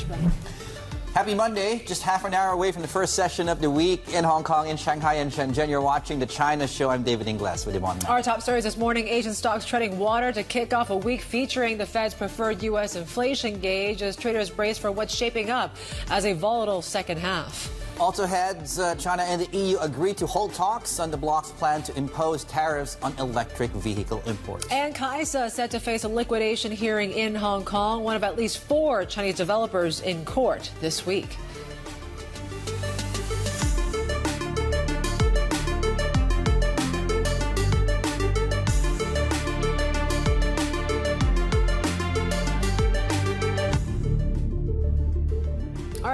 much, Ray. Happy Monday. Just half an hour away from the first session of the week in Hong Kong, in Shanghai and Shenzhen. You're watching the China Show. I'm David Ingles with Yvonne. Our top stories this morning. Asian stocks treading water to kick off a week featuring the Fed's preferred U.S. inflation gauge as traders brace for what's shaping up as a volatile second half. Also heads, China and the EU agreed to hold talks on the bloc's plan to impose tariffs on electric vehicle imports. And Kaisa set to face a liquidation hearing in Hong Kong, one of at least 4 Chinese developers in court this week.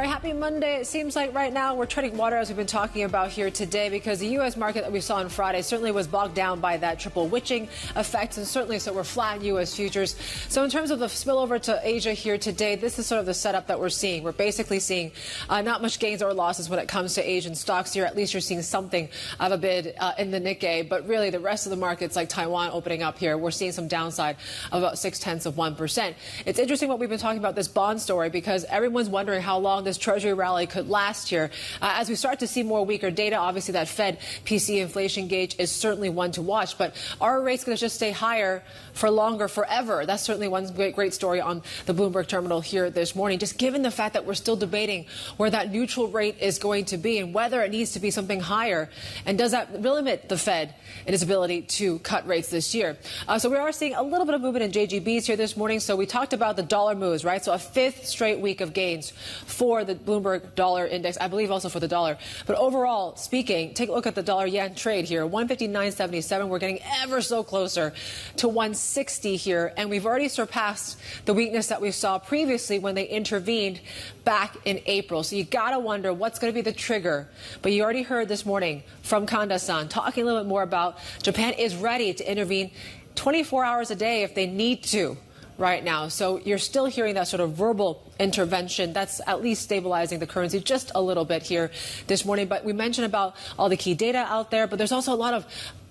Happy Monday. It seems like right now we're treading water, as we've been talking about here today, because the U.S. market that we saw on Friday certainly was bogged down by that triple witching effect, and certainly so we're flat U.S. futures. So in terms of the spillover to Asia here today, this is sort of the setup that we're seeing. We're basically seeing not much gains or losses when it comes to Asian stocks here. At least you're seeing something of a bid in the Nikkei, but really the rest of the markets, like Taiwan opening up here, we're seeing some downside of about 0.6%. It's interesting what we've been talking about, this bond story, because everyone's wondering how long this Treasury rally could last here. As we start to see more weaker data, obviously that Fed PC inflation gauge is certainly one to watch. But are rates going to just stay higher for longer, forever? That's certainly one great story on the Bloomberg terminal here this morning, just given the fact that we're still debating where that neutral rate is going to be and whether it needs to be something higher. And does that limit the Fed in its ability to cut rates this year? So we are seeing a little bit of movement in JGBs here this morning. So we talked about the dollar moves, right? So a 5th straight week of gains for the Bloomberg dollar index, I believe also for the dollar. But overall speaking, take a look at the dollar-yen trade here, 159.77. We're getting ever so closer to 160 here, and we've already surpassed the weakness that we saw previously when they intervened back in April. So you got to wonder what's going to be the trigger. But you already heard this morning from Kanda-san talking a little bit more about Japan is ready to intervene 24 hours a day if they need to right now. So you're still hearing that sort of verbal intervention that's at least stabilizing the currency just a little bit here this morning. But we mentioned about all the key data out there, but there's also a lot of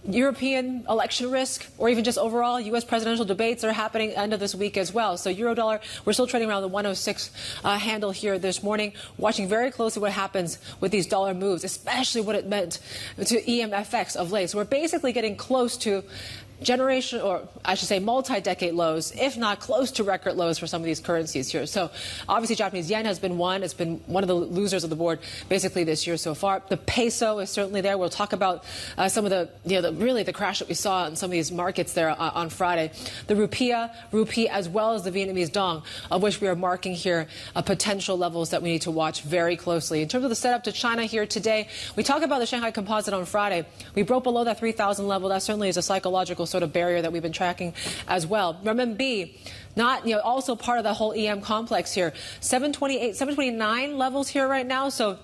European election risk, or even just overall U.S. presidential debates are happening end of this week as well. So euro-dollar, we're still trading around the 106 handle here this morning, watching very closely what happens with these dollar moves, especially what it meant to EMFX of late. So we're basically getting close to generation, or I should say multi-decade lows, if not close to record lows for some of these currencies here. So obviously Japanese yen has been one. It's been one of the losers of the board basically this year so far. The peso is certainly there. We'll talk about some of really the crash that we saw in some of these markets there on Friday. The rupee, as well as the Vietnamese dong, of which we are marking here potential levels that we need to watch very closely. In terms of the setup to China here today, we talk about the Shanghai Composite on Friday. We broke below that 3,000 level. That certainly is a psychological sort of barrier that we've been tracking as well. Renminbi, not, also part of the whole EM complex here. 728, 729 levels here right now. So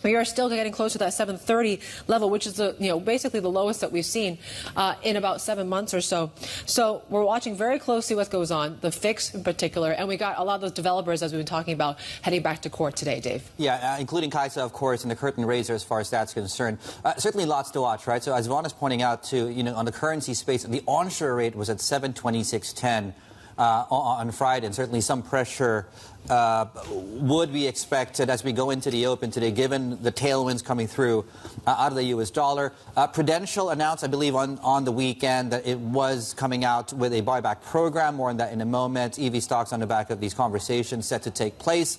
we are still getting close to that 730 level, which is basically the lowest that we've seen in about 7 months or so. So we're watching very closely what goes on, the fix in particular, and we got a lot of those developers, as we've been talking about, heading back to court today, Dave. Yeah, including Kaisa, of course, and the curtain raiser as far as that's concerned. Certainly lots to watch, right? So as Yvonne is pointing out, too, on the currency space, the onshore rate was at 726.10 on Friday, and certainly some pressure would be expected as we go into the open today, given the tailwinds coming through out of the U.S. dollar. Prudential announced, I believe, on the weekend that it was coming out with a buyback program. More on that in a moment. EV stocks on the back of these conversations set to take place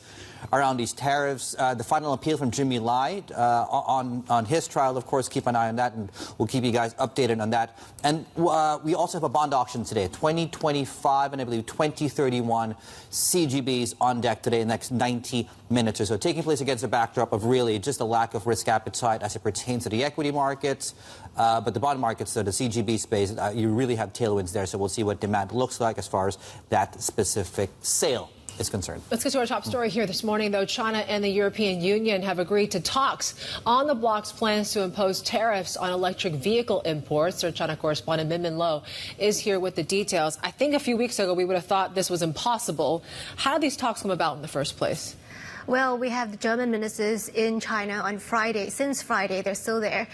around these tariffs. The final appeal from Jimmy Lai on his trial, of course, keep an eye on that, and we'll keep you guys updated on that. And we also have a bond auction today, 2025 and I believe 2031 CGBs on deck today in the next 90 minutes or so, taking place against a backdrop of really just a lack of risk appetite as it pertains to the equity markets. But the bond markets, so the CGB space, you really have tailwinds there. So we'll see what demand looks like as far as that specific sale is concerned. Let's get to our top story here this morning, though. China and the European Union have agreed to talks on the bloc's plans to impose tariffs on electric vehicle imports. Our China correspondent Min Min Lo is here with the details. I think a few weeks ago we would have thought this was impossible. How did these talks come about in the first place? Well, we have the German ministers in China on Friday. Since Friday, they're still there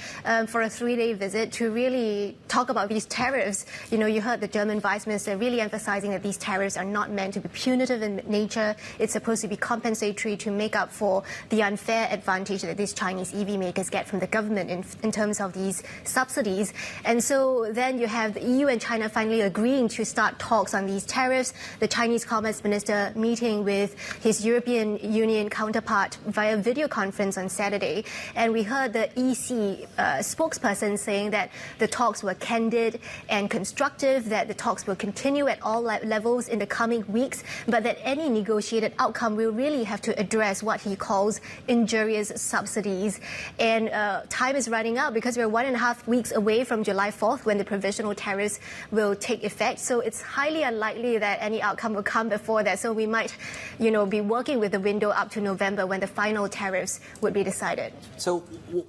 for a 3-day visit to really talk about these tariffs. You know, you heard the German vice minister really emphasizing that these tariffs are not meant to be punitive in nature. It's supposed to be compensatory to make up for the unfair advantage that these Chinese EV makers get from the government in terms of these subsidies. And so then you have the EU and China finally agreeing to start talks on these tariffs. The Chinese Commerce Minister meeting with his European Union counterpart via video conference on Saturday, and we heard the EC spokesperson saying that the talks were candid and constructive, that the talks will continue at all levels in the coming weeks, but that any negotiated outcome will really have to address what he calls injurious subsidies. And time is running out because we're 1.5 weeks away from July 4th when the provisional tariffs will take effect. So it's highly unlikely that any outcome will come before that. So we might, be working with the window up to November when the final tariffs would be decided. So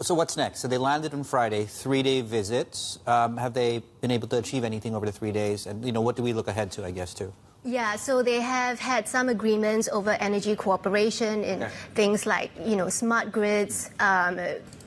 what's next? So they landed on Friday, 3-day visits. Have they been able to achieve anything over the 3 days? And, what do we look ahead to, I guess, too? Yeah, so they have had some agreements over energy cooperation in things like, smart grids,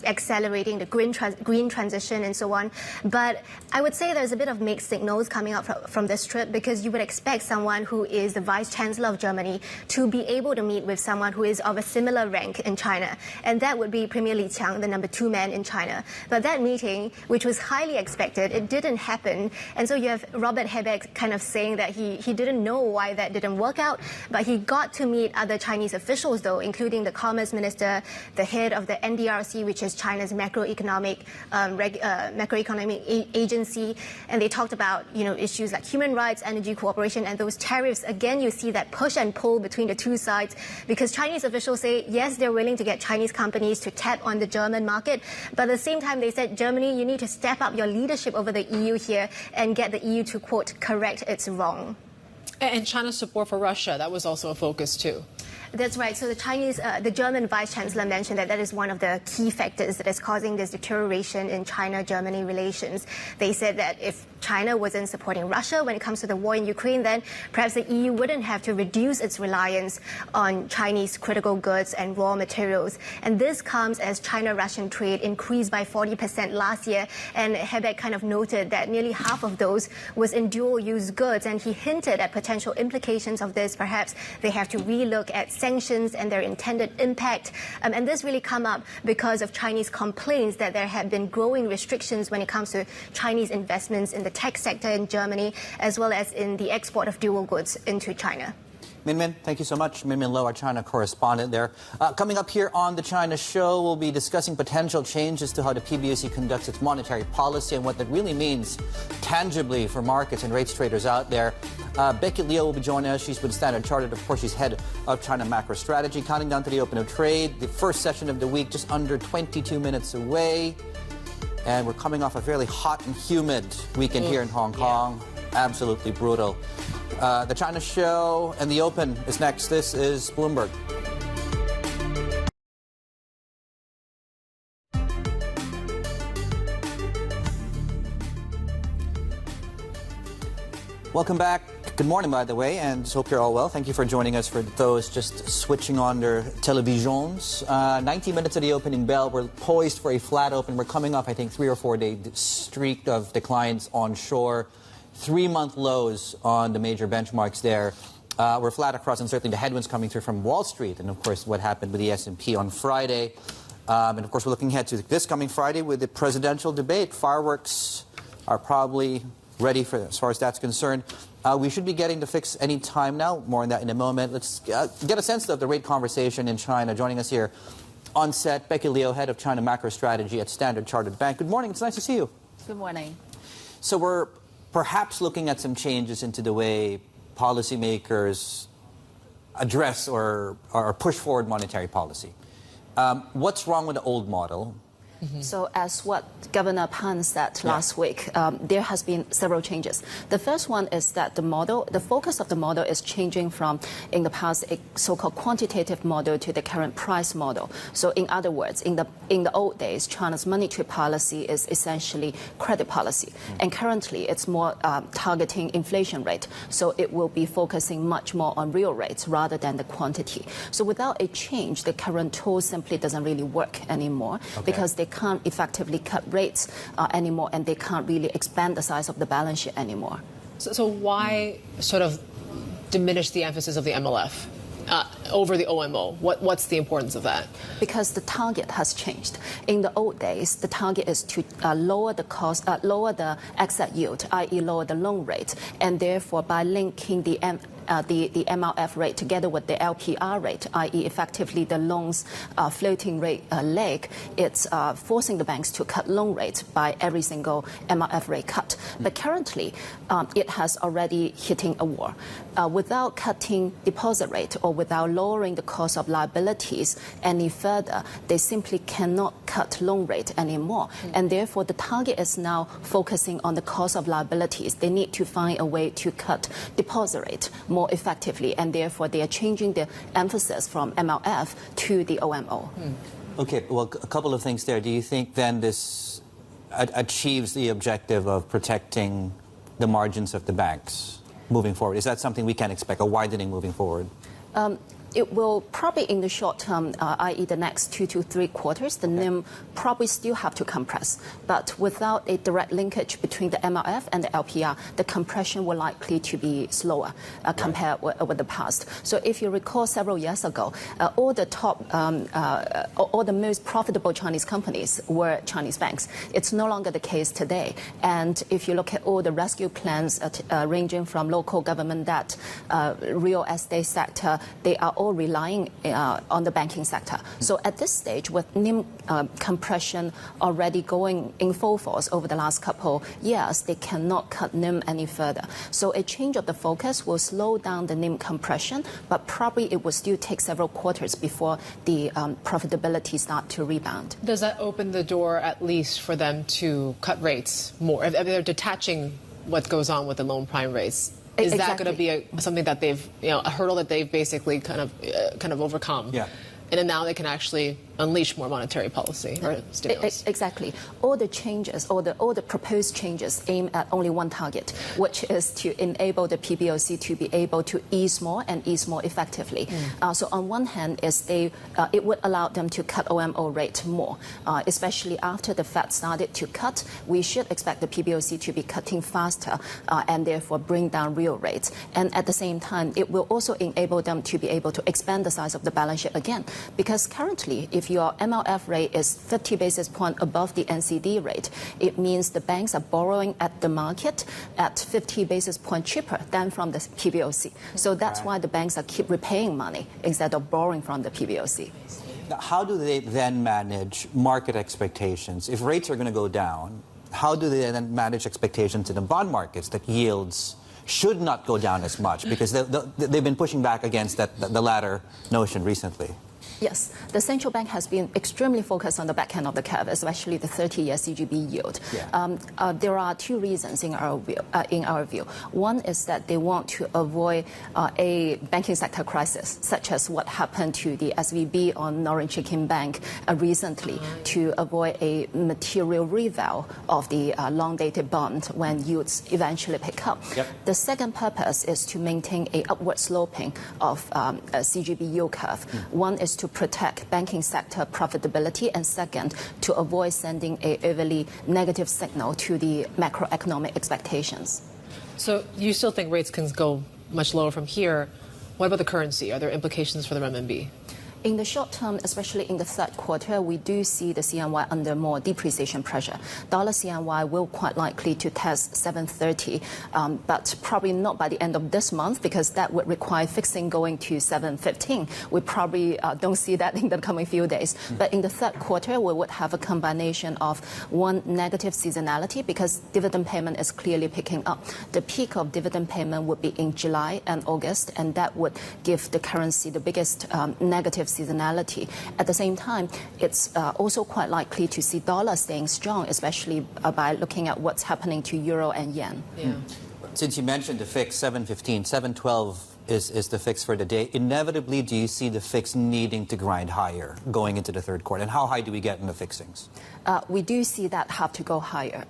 accelerating the green transition and so on. But I would say there's a bit of mixed signals coming out from this trip, because you would expect someone who is the Vice Chancellor of Germany to be able to meet with someone who is of a similar rank in China. And that would be Premier Li Qiang, the number 2 man in China. But that meeting, which was highly expected, it didn't happen. And so you have Robert Habeck kind of saying that he didn't know why that didn't work out. But he got to meet other Chinese officials, though, including the Commerce Minister, the head of the NDRC, which is China's macroeconomic agency, and they talked about issues like human rights, energy cooperation, and those tariffs. Again, you see that push and pull between the two sides, because Chinese officials say yes, they're willing to get Chinese companies to tap on the German market, but at the same time they said, Germany, you need to step up your leadership over the EU here and get the EU to, quote, correct its wrong. And China's support for Russia, that was also a focus too. That's right. So the German Vice Chancellor mentioned that is one of the key factors that is causing this deterioration in China-Germany relations. They said that if China wasn't supporting Russia when it comes to the war in Ukraine, then perhaps the EU wouldn't have to reduce its reliance on Chinese critical goods and raw materials. And this comes as China-Russian trade increased by 40% last year. And Habeck kind of noted that nearly half of those was in dual-use goods. And he hinted at potential implications of this. Perhaps they have to relook at sanctions and their intended impact. And this really come up because of Chinese complaints that there have been growing restrictions when it comes to Chinese investments in the tech sector in Germany, as well as in the export of dual goods into China. Min, thank you so much. Min Lo, our China correspondent there. Coming up here on the China Show, we'll be discussing potential changes to how the PBOC conducts its monetary policy and what that really means tangibly for markets and rates traders out there. Becky will be joining us. She's with Standard Chartered. Of course, she's head of China Macro Strategy. Counting down to the open of trade, the first session of the week just under 22 minutes away. And we're coming off a fairly hot and humid weekend here in Hong Kong. Absolutely brutal. The China Show and the Open is next. This is Bloomberg. Welcome back. Good morning, by the way, and hope you're all well. Thank you for joining us. For those just switching on their televisions. 90 minutes of the opening bell. We're poised for a flat open. We're coming off, I think, 3 or 4 day streak of declines onshore. 3-month lows on the major benchmarks there. We're flat across, and certainly the headwinds coming through from Wall Street, and of course what happened with the S&P on Friday. And of course we're looking ahead to this coming Friday with the presidential debate. Fireworks are probably ready for, as far as that's concerned. We should be getting the fix any time now. More on that in a moment. Let's get a sense of the rate conversation in China. Joining us here on set, Becky Liu, head of China Macro Strategy at Standard Chartered Bank. Good morning. It's nice to see you. Good morning. So we're perhaps looking at some changes into the way policymakers address or push forward monetary policy. What's wrong with the old model? So as what Governor Pan said last week, there has been several changes. The first one is that the focus of the model is changing from, in the past, a so-called quantitative model to the current price model. So in other words, in the old days, China's monetary policy is essentially credit policy. And currently, it's more targeting inflation rate. So it will be focusing much more on real rates rather than the quantity. So without a change, the current tool simply doesn't really work anymore because they can't effectively cut rates anymore, and they can't really expand the size of the balance sheet anymore. So why sort of diminish the emphasis of the MLF over the OMO? What's the importance of that? Because the target has changed. In the old days, the target is to lower the cost, lower the exit yield, i.e. lower the loan rate, and therefore by linking the MLF rate together with the LPR rate, i.e. effectively the loans floating rate leg, it's forcing the banks to cut loan rates by every single MLF rate cut. But currently, it has already hitting a wall. Without cutting deposit rate or without lowering the cost of liabilities any further, they simply cannot cut loan rate anymore. And therefore, the target is now focusing on the cost of liabilities. They need to find a way to cut deposit rate more effectively, and therefore they are changing the emphasis from MLF to the OMO. Okay, well, a couple of things there. Do you think then this achieves the objective of protecting the margins of the banks moving forward? Is that something we can expect, a widening moving forward? It will probably in the short term, i.e. the next 2 to 3 quarters, the NIM probably still have to compress. But without a direct linkage between the MLF and the LPR, the compression will likely to be slower compared with the past. So if you recall several years ago, all the most profitable Chinese companies were Chinese banks. It's no longer the case today. And if you look at all the rescue plans ranging from local government debt, real estate sector, they are all relying on the banking sector. So at this stage, with NIM compression already going in full force over the last couple years, they cannot cut NIM any further. So a change of the focus will slow down the NIM compression, but probably it will still take several quarters before the profitability start to rebound. Does that open the door at least for them to cut rates more? If they're detaching what goes on with the loan prime rates, is that going to be something that they've, a hurdle that they've basically kind of overcome? Yeah. And then now they can actually unleash more monetary policy or stimulus. Exactly. All the changes, all the proposed changes aim at only one target, which is to enable the PBOC to be able to ease more and ease more effectively. So on one hand, it would allow them to cut OMO rate more, especially after the Fed started to cut. We should expect the PBOC to be cutting faster and therefore bring down real rates. And at the same time, it will also enable them to be able to expand the size of the balance sheet again. Because currently, if your MLF rate is 50 basis points above the NCD rate, it means the banks are borrowing at the market at 50 basis points cheaper than from the PBOC. So that's why the banks are keep repaying money instead of borrowing from the PBOC. Now, how do they then manage market expectations? If rates are going to go down, how do they then manage expectations in the bond markets that yields should not go down as much? Because they've been pushing back against the latter notion recently. Yes, the central bank has been extremely focused on the back end of the curve, especially the 30-year CGB yield. Yeah. There are two reasons in our view. One is that they want to avoid a banking sector crisis, such as what happened to the SVB on Northern Chicken Bank recently, to avoid a material reval of the long-dated bond when yields eventually pick up. Yep. The second purpose is to maintain a upward sloping of a CGB yield curve. One is to protect banking sector profitability, and second, to avoid sending a overly negative signal to the macroeconomic expectations. So you still think rates can go much lower from here? What about the currency? Are there implications for the renminbi? In the short term, especially in the third quarter, we do see the CNY under more depreciation pressure. Dollar CNY will quite likely to test 730, but probably not by the end of this month, because that would require fixing going to 715. We probably don't see that in the coming few days. But in the third quarter, we would have a combination of one, negative seasonality, because dividend payment is clearly picking up. The peak of dividend payment would be in July and August, and that would give the currency the biggest negative seasonality. At the same time, it's also quite likely to see dollar staying strong, especially by looking at what's happening to euro and yen. Yeah. Since you mentioned the fix, 715, 712 is the fix for the day. Inevitably, do you see the fix needing to grind higher going into the third quarter? And how high do we get in the fixings? We do see that have to go higher.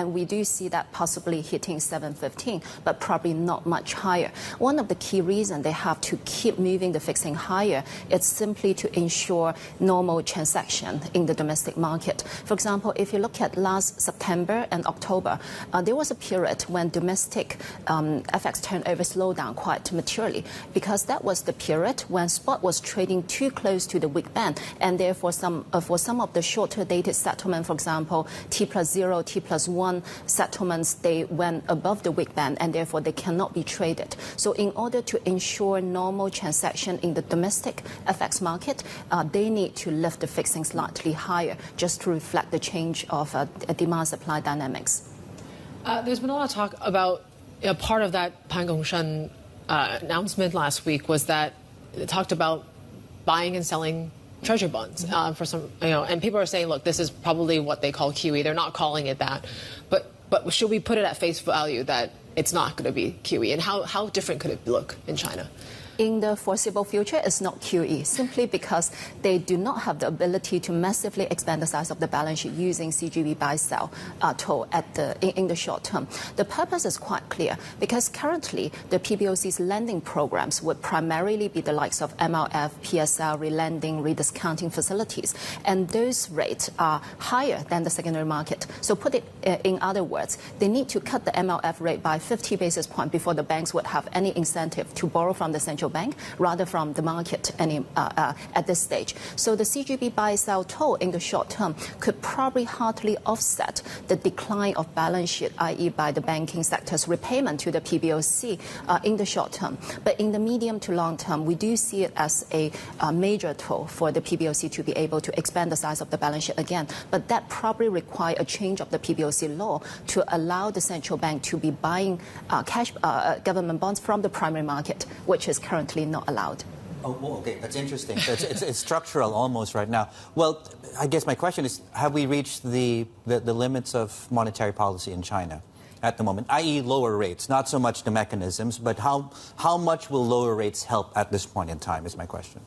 We do see that possibly hitting 715, but probably not much higher. One of the key reasons they have to keep moving the fixing higher is simply to ensure normal transaction in the domestic market. For example, if you look at last September and October, there was a period when domestic FX turnover slowed down quite materially, because that was the period when spot was trading too close to the weak band, and therefore for some of the shorter dated settlement, for example, T+0, T+1 settlements, they went above the weak band, and therefore they cannot be traded. So in order to ensure normal transaction in the domestic FX market, they need to lift the fixing slightly higher just to reflect the change of demand-supply dynamics. There's been a lot of talk about part of that Pan Gongshan announcement last week was that it talked about buying and selling treasury bonds for some, and people are saying, look, this is probably what they call QE. They're not calling it that, but should we put it at face value that it's not going to be QE? And how different could it look in China? In the foreseeable future, it's not QE, simply because they do not have the ability to massively expand the size of the balance sheet using CGB buy-sell tool in the short term. The purpose is quite clear, because currently the PBOC's lending programs would primarily be the likes of MLF, PSL, relending, rediscounting facilities, and those rates are higher than the secondary market. So put it in other words, they need to cut the MLF rate by 50 basis points before the banks would have any incentive to borrow from the central bank rather from the market at this stage. So the CGB buy-sell tool in the short term could probably hardly offset the decline of balance sheet, i.e. by the banking sector's repayment to the PBOC in the short term. But in the medium to long term, we do see it as a major tool for the PBOC to be able to expand the size of the balance sheet again. But that probably requires a change of the PBOC law to allow the central bank to be buying cash government bonds from the primary market, which is currently not allowed. Oh, well, okay, that's interesting. So it's structural almost right now. Well, I guess my question is, have we reached the limits of monetary policy in China at the moment, i.e. lower rates? Not so much the mechanisms, but how much will lower rates help at this point in time is my question.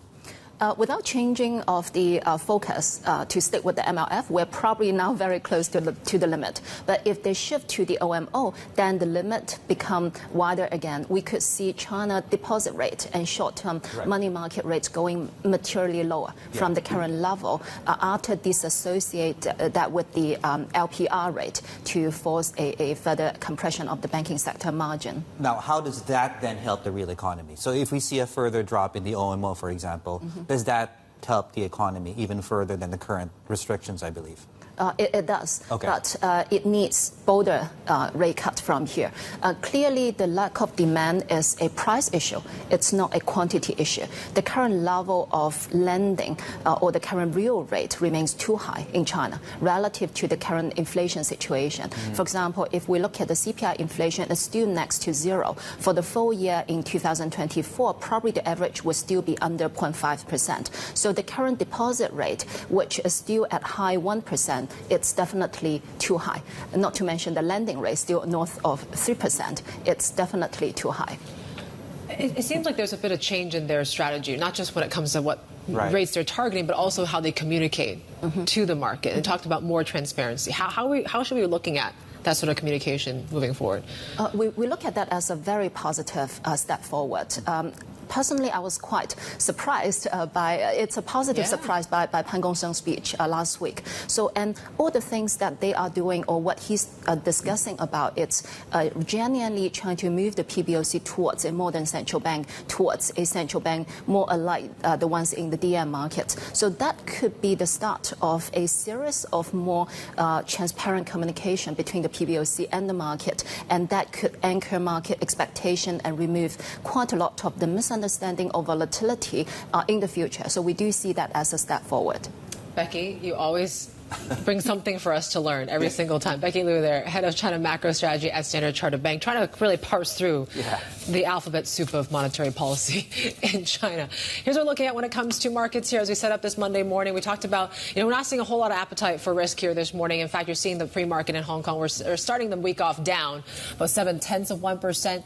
Without changing of the focus to stick with the MLF, we're probably now very close to the limit. But if they shift to the OMO, then the limit become wider again. We could see China deposit rate and short-term money market rates going materially lower from the current level after disassociate that with the LPR rate to force a further compression of the banking sector margin. Now, how does that then help the real economy? So if we see a further drop in the OMO, for example, does that help the economy even further than the current restrictions, I believe? It does, okay. But it needs bolder rate cut from here. Clearly, the lack of demand is a price issue. It's not a quantity issue. The current level of lending or the current real rate remains too high in China relative to the current inflation situation. For example, if we look at the CPI inflation, it's still next to zero. For the full year in 2024, probably the average will still be under 0.5%. So the current deposit rate, which is still at high 1%, it's definitely too high. Not to mention the lending rate still north of 3%. It's definitely too high. It seems like there's a bit of change in their strategy, not just when it comes to what rates they're targeting, but also how they communicate to the market. And talked about more transparency. How should we be looking at that sort of communication moving forward? We look at that as a very positive step forward. Personally, I was quite surprised it's a positive surprise by Pan Gongshan's speech last week. So, and all the things that they are doing or what he's discussing about, it's genuinely trying to move the PBOC towards a modern central bank, towards a central bank more alike the ones in the DM market. So that could be the start of a series of more transparent communication between the PBOC and the market, and that could anchor market expectation and remove quite a lot of the misunderstanding or volatility in the future. So we do see that as a step forward. Becky, you always bring something for us to learn every single time. Becky Liu there, head of China macro strategy at Standard Chartered Bank, trying to really parse through the alphabet soup of monetary policy in China. Here's what we're looking at when it comes to markets here as we set up this Monday morning. We talked about, we're not seeing a whole lot of appetite for risk here this morning. In fact, you're seeing the pre-market in Hong Kong. We're starting the week off down about 0.7%.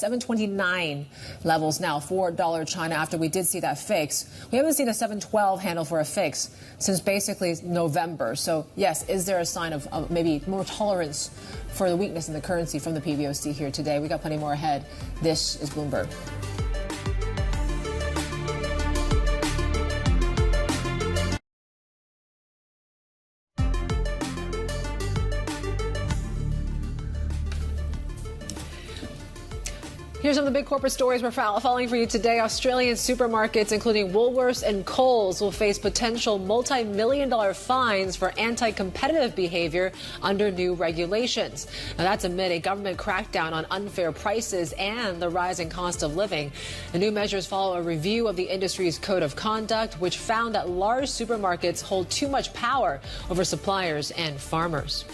729 levels now for dollar China after we did see that fix. We haven't seen a 712 handle for a fix since basically November. So, yes, is there a sign of maybe more tolerance for the weakness in the currency from the PBOC here today? We got plenty more ahead. This is Bloomberg. Here's some of the big corporate stories we're following for you today. Australian supermarkets, including Woolworths and Coles, will face potential multi-million-dollar fines for anti-competitive behavior under new regulations. Now, that's amid a government crackdown on unfair prices and the rising cost of living. The new measures follow a review of the industry's code of conduct, which found that large supermarkets hold too much power over suppliers and farmers.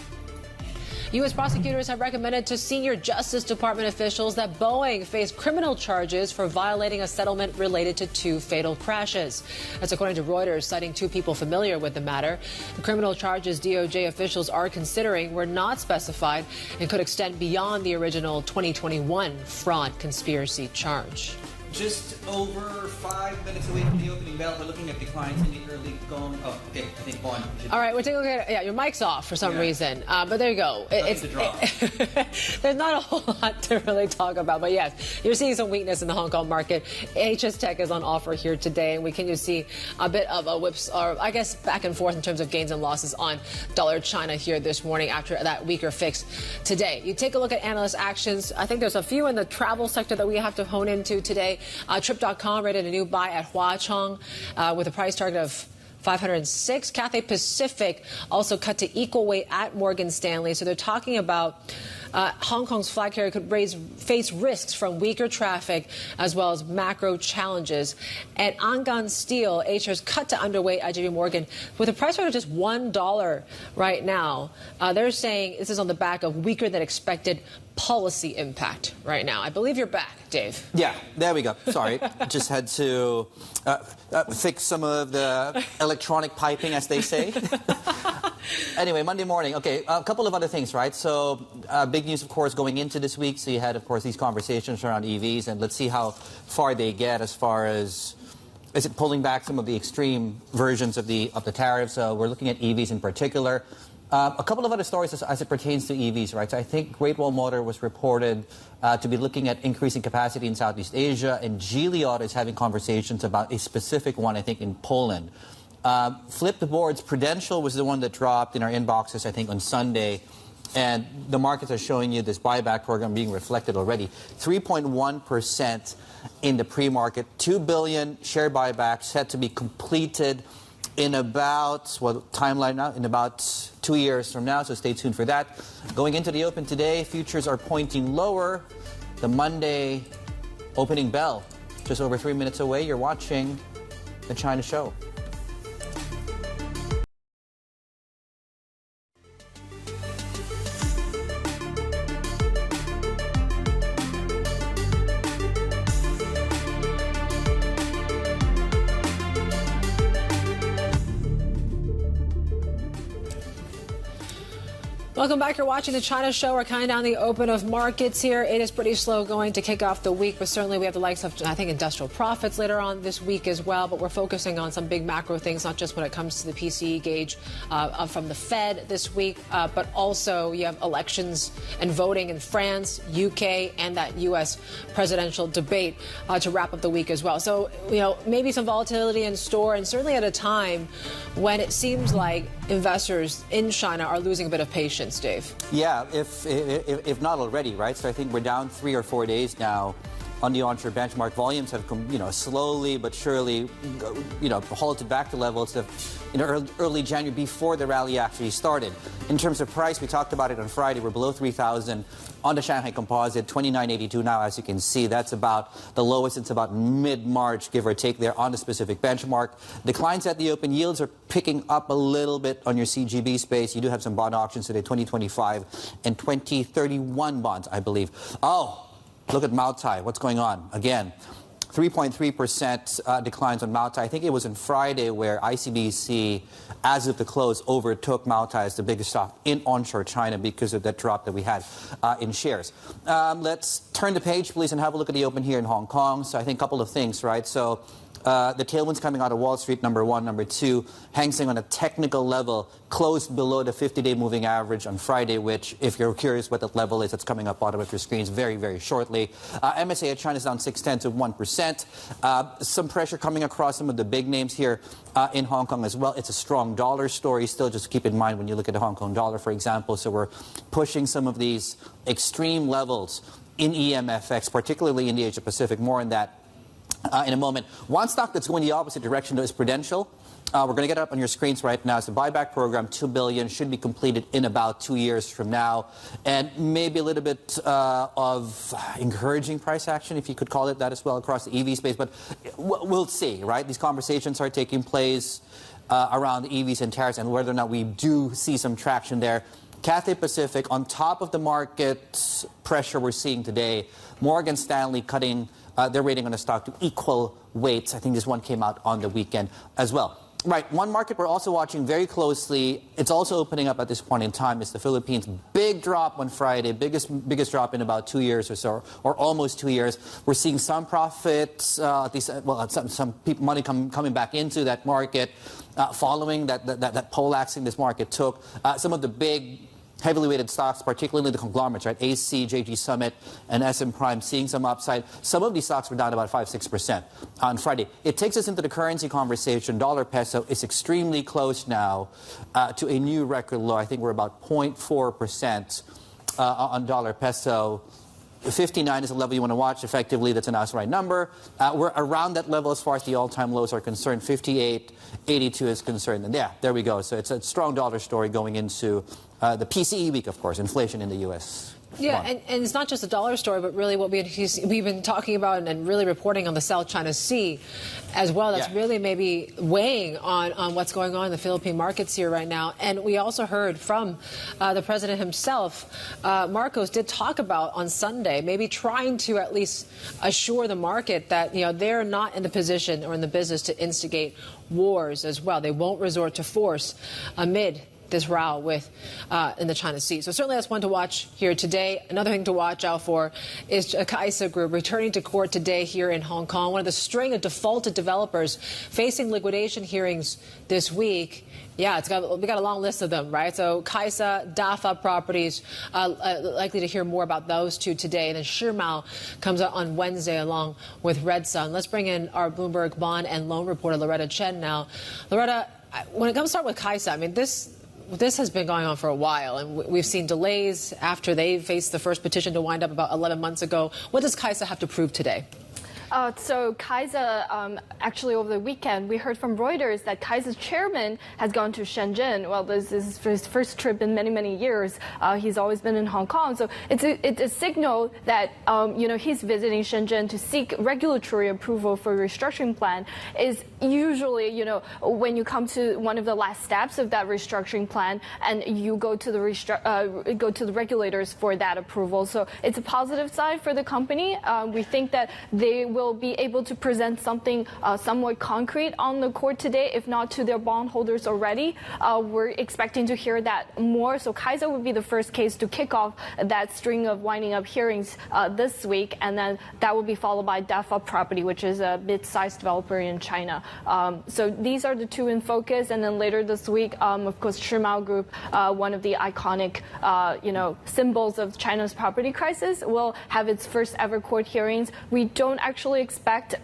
U.S. prosecutors have recommended to senior Justice Department officials that Boeing face criminal charges for violating a settlement related to 2 fatal crashes. That's according to Reuters, citing 2 people familiar with the matter. The criminal charges DOJ officials are considering were not specified and could extend beyond the original 2021 fraud conspiracy charge. Just over 5 minutes away from the opening bell. We're looking at declines in the early going. Oh, okay. I think Yvonne. All right, we're taking a look at your mic's off for some reason, but there you go. There's not a whole lot to really talk about, but yes, you're seeing some weakness in the Hong Kong market. HS Tech is on offer here today, and we can just see a bit of a whips, or I guess back and forth in terms of gains and losses on dollar China here this morning after that weaker fix today. You take a look at analyst actions. I think there's a few in the travel sector that we have to hone into today. Trip.com rated a new buy at Huachong with a price target of 506. Cathay Pacific also cut to equal weight at Morgan Stanley. So they're talking about Hong Kong's flag carrier could face risks from weaker traffic as well as macro challenges. At Angan Steel, H shares cut to underweight at JP Morgan with a price rate of just $1 right now. They're saying this is on the back of weaker than expected policy impact right now. I believe you're back, Dave. Yeah, there we go. Sorry. Just had to fix some of the electronic piping, as they say. Anyway, Monday morning. Okay, a couple of other things, right? So big news, of course, going into this week. So you had, of course, these conversations around EVs, and let's see how far they get as far as is it pulling back some of the extreme versions of the tariffs. We're looking at EVs in particular. A couple of other stories as it pertains to EVs, right? So I think Great Wall Motor was reported to be looking at increasing capacity in Southeast Asia, and Geely Auto is having conversations about a specific one, I think, in Poland. Flip the boards, Prudential was the one that dropped in our inboxes, I think, on Sunday. And the markets are showing you this buyback program being reflected already. 3.1% in the pre-market. 2 billion share buybacks set to be completed in about, timeline now, in about 2 years from now, so stay tuned for that. Going into the open today, futures are pointing lower. The Monday opening bell, just over 3 minutes away. You're watching the China Show. Welcome back. You're watching the China Show. We're counting down the open of markets here. It is pretty slow going to kick off the week, but certainly we have the likes of, I think, industrial profits later on this week as well. But we're focusing on some big macro things, not just when it comes to the PCE gauge from the Fed this week, but also you have elections and voting in France, UK, and that U.S. presidential debate to wrap up the week as well. So, maybe some volatility in store, and certainly at a time when it seems like investors in China are losing a bit of patience. Dave. Yeah, if not already, right? So I think we're down 3 or 4 days now on the onshore benchmark. Volumes have slowly but surely halted back to levels of early January before the rally actually started. In terms of price, we talked about it on Friday. We're below 3,000 on the Shanghai Composite, 29.82 now, as you can see. That's about the lowest since about mid-March, give or take, there on the specific benchmark. Declines at the open. Yields are picking up a little bit on your CGB space. You do have some bond auctions today, 2025 and 2031 bonds, I believe. Oh, look at Maotai. What's going on? Again, 3.3% declines on Maotai. I think it was on Friday where ICBC, as of the close, overtook Maotai as the biggest stock in onshore China because of that drop that we had in shares. Let's turn the page, please, and have a look at the open here in Hong Kong. So I think a couple of things, right? So the tailwinds coming out of Wall Street, number one. Number two, Hang Seng on a technical level closed below the 50-day moving average on Friday, which, if you're curious what that level is, that's coming up bottom of your screens very, very shortly. MSA at China is down 0.6%. Some pressure coming across some of the big names here in Hong Kong as well. It's a strong dollar story still. Just keep in mind when you look at the Hong Kong dollar, for example. So we're pushing some of these extreme levels in EMFX, particularly in the Asia Pacific. More on that in a moment. One stock that's going the opposite direction, though, is Prudential. We're going to get it up on your screens right now. It's a buyback program, $2 billion, should be completed in about 2 years from now. And maybe a little bit of encouraging price action, if you could call it that as well, across the EV space. But we'll see, right? These conversations are taking place around the EVs and tariffs and whether or not we do see some traction there. Cathay Pacific, on top of the market pressure we're seeing today, Morgan Stanley cutting their rating on the stock to equal weights. I think this one came out on the weekend as well. Right, one market we're also watching very closely, it's also opening up at this point in time, is the Philippines. Big drop on Friday, biggest drop in about 2 years or so, or almost 2 years. We're seeing some profits, at least, well, some money coming back into that market following that poleaxing this market took. Some of the big heavily weighted stocks, particularly the conglomerates, right? AC, JG Summit, and SM Prime, seeing some upside. Some of these stocks were down about 5-6% on Friday. It takes us into the currency conversation. Dollar peso is extremely close now to a new record low. I think we're about 0.4% on dollar peso. 59 is a level you want to watch. Effectively, that's an outright number. We're around that level as far as the all-time lows are concerned. 58.82 is concerned. And yeah, there we go. So it's a strong dollar story going into the PCE week, of course, inflation in the U.S. Yeah, and it's not just a dollar story, but really what we've been talking about and really reporting on the South China Sea as well. That's really maybe weighing on what's going on in the Philippine markets here right now. And we also heard from the president himself. Marcos did talk about on Sunday maybe trying to at least assure the market that they're not in the position or in the business to instigate wars as well. They won't resort to force amid this row in the China Sea. So certainly that's one to watch here today. Another thing to watch out for is Kaisa Group returning to court today here in Hong Kong. One of the string of defaulted developers facing liquidation hearings this week. Yeah, we got a long list of them, right? So Kaisa, Dafa Properties, likely to hear more about those two today. And then Shimao comes out on Wednesday along with Red Sun. Let's bring in our Bloomberg bond and loan reporter, Loretta Chen now. Loretta, when it comes to start with Kaisa, I mean, this has been going on for a while, and we've seen delays after they faced the first petition to wind up about 11 months ago. What does Kaisa have to prove today? So Kaisa, actually over the weekend, we heard from Reuters that Kaisa's chairman has gone to Shenzhen. Well, this is his first trip in many, many years. He's always been in Hong Kong. So it's a signal that, he's visiting Shenzhen to seek regulatory approval for a restructuring plan. Is usually, when you come to one of the last steps of that restructuring plan and you go to the regulators for that approval. So it's a positive side for the company. We think that they will be able to present something somewhat concrete on the court today, if not to their bondholders already. We're expecting to hear that more. So Kaisa would be the first case to kick off that string of winding up hearings this week, and then that will be followed by Dafa Property, which is a mid-sized developer in China. So these are the two in focus, and then later this week, of course, Shimao Group, one of the iconic, symbols of China's property crisis, will have its first ever court hearings. We don't actually actually expect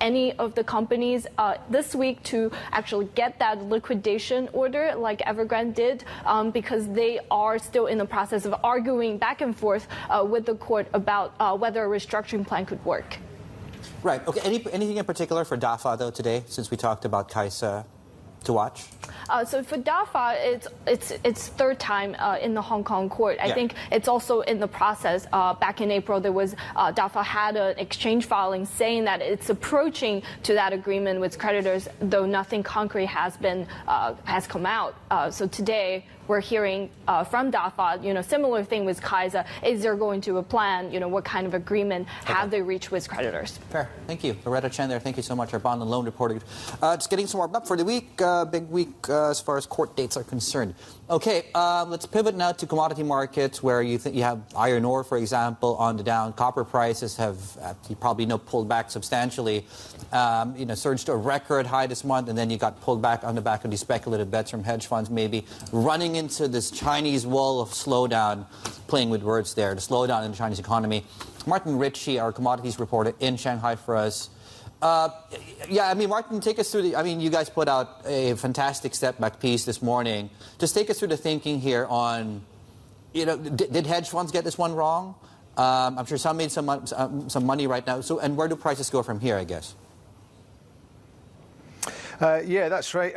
any of the companies this week to actually get that liquidation order like Evergrande did, because they are still in the process of arguing back and forth with the court about whether a restructuring plan could work. Right. Okay. Anything in particular for DAFA, though, today, since we talked about Kaisa, to watch? So for DAFA, it's third time in the Hong Kong court. I think it's also in the process. Back in April, there was DAFA had an exchange filing saying that it's approaching to that agreement with creditors, though nothing concrete has come out. So today we're hearing from DAFA, similar thing with Kaisa. Is there going to a plan? What kind of agreement have they reached with creditors? Fair. Thank you. Loretta Chen there. Thank you so much, our bond and loan reporter. Just getting some warmed up for the week. Big week as far as court dates are concerned. Okay, let's pivot now to commodity markets where you have iron ore, for example, on the down. Copper prices have, you probably know, pulled back substantially. Surged to a record high this month, and then you got pulled back on the back of these speculative bets from hedge funds, maybe running into this Chinese wall of slowdown, playing with words there, the slowdown in the Chinese economy. Martin Ritchie, our commodities reporter in Shanghai for us. Martin, take us through you guys put out a fantastic step-back piece this morning. Just take us through the thinking here on, did hedge funds get this one wrong? I'm sure some made some money right now. So, and where do prices go from here, I guess? Yeah, that's right.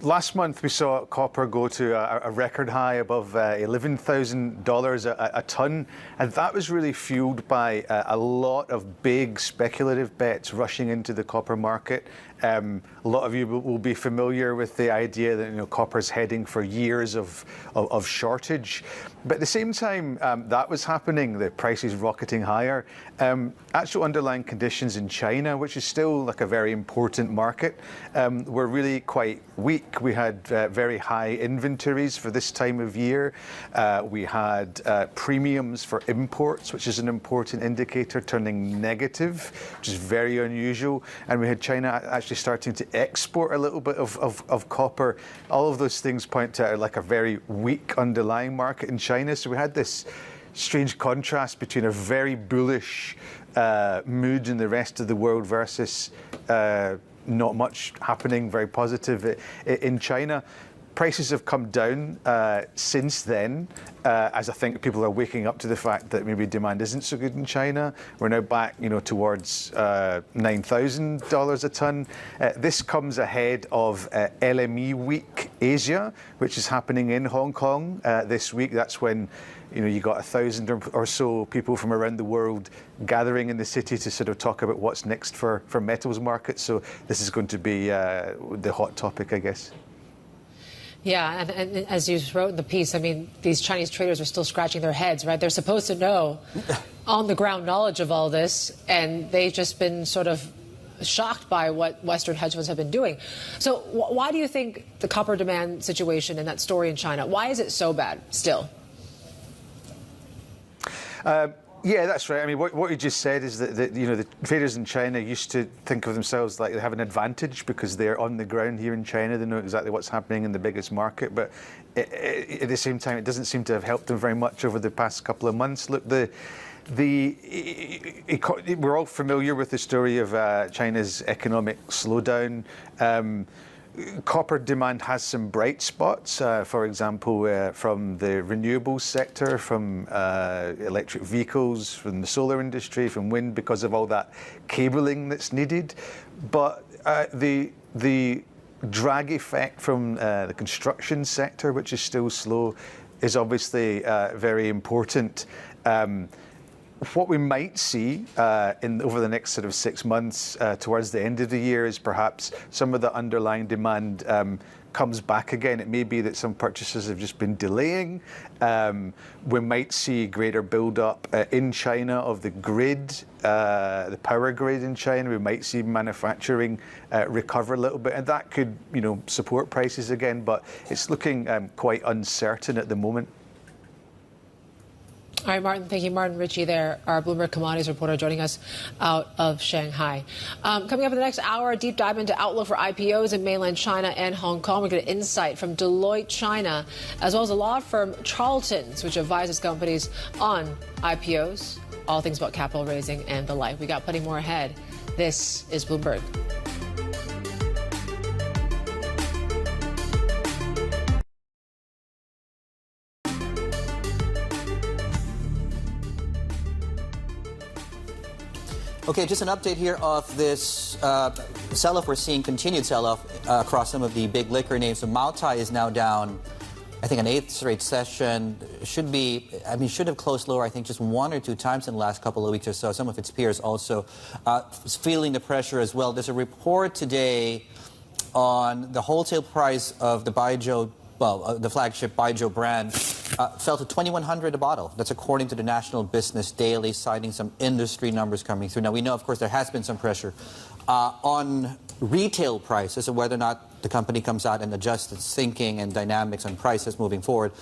Last month we saw copper go to a record high above $11,000 a ton, and that was really fueled by a lot of big speculative bets rushing into the copper market. A lot of you will be familiar with the idea that copper's heading for years of shortage. But at the same time that was happening, the prices rocketing higher. Actual underlying conditions in China, which is still like a very important market, were really quite weak. We had very high inventories for this time of year. We had premiums for imports, which is an important indicator, turning negative, which is very unusual. And we had China actually starting to export a little bit of copper. All of those things point to like a very weak underlying market in China. So we had this strange contrast between a very bullish mood in the rest of the world versus not much happening, very positive in China. Prices have come down since then, as I think people are waking up to the fact that maybe demand isn't so good in China. We're now back, towards $9,000 a ton. This comes ahead of LME Week Asia, which is happening in Hong Kong this week. That's when you got 1,000 or so people from around the world gathering in the city to sort of talk about what's next for metals markets. So this is going to be the hot topic, I guess. Yeah, and as you wrote in the piece, these Chinese traders are still scratching their heads, right? They're supposed to know on-the-ground knowledge of all this, and they've just been sort of shocked by what Western hedge funds have been doing. So why do you think the copper demand situation and that story in China, why is it so bad still? Yeah, that's right. What you just said is that the traders in China used to think of themselves like they have an advantage because they're on the ground here in China. They know exactly what's happening in the biggest market. But at the same time, it doesn't seem to have helped them very much over the past couple of months. Look, we're all familiar with the story of China's economic slowdown. Copper demand has some bright spots, for example, from the renewables sector, from electric vehicles, from the solar industry, from wind, because of all that cabling that's needed. But the drag effect from the construction sector, which is still slow, is obviously very important. What we might see over the next sort of 6 months towards the end of the year is perhaps some of the underlying demand comes back again. It may be that some purchases have just been delaying. We might see greater build-up in China of the grid, the power grid in China. We might see manufacturing recover a little bit, and that could, support prices again. But it's looking quite uncertain at the moment. All right, Martin, thank you. Martin Ritchie there, our Bloomberg commodities reporter, joining us out of Shanghai. Coming up in the next hour, a deep dive into outlook for IPOs in mainland China and Hong Kong. We're going to get insight from Deloitte China, as well as a law firm Charlton's, which advises companies on IPOs all things about capital raising and the like. We got plenty more ahead. This is Bloomberg. Okay, just an update here of this sell-off. We're seeing continued sell-off across some of the big liquor names. So Moutai is now down, I think, an 8th straight session. Should have closed lower, I think, just 1 or 2 times in the last couple of weeks or so. Some of its peers also feeling the pressure as well. There's a report today on the wholesale price of the Baijiu, the flagship Baijiu brand, fell to $2,100 a bottle. That's according to the National Business Daily, citing some industry numbers coming through. Now, we know, of course, there has been some pressure on retail prices, and whether or not the company comes out and adjusts its thinking and dynamics on prices moving forward.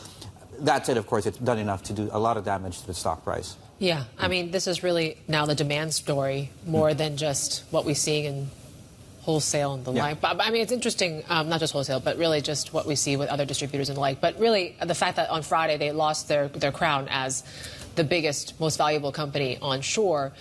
That said, of course, it's done enough to do a lot of damage to the stock price. Yeah, I mean, this is really now the demand story more than just what we're seeing in wholesale and the like. But I mean, it's interesting, not just wholesale, but really just what we see with other distributors and the like. But really, the fact that on Friday they lost their crown as the biggest, most valuable company onshore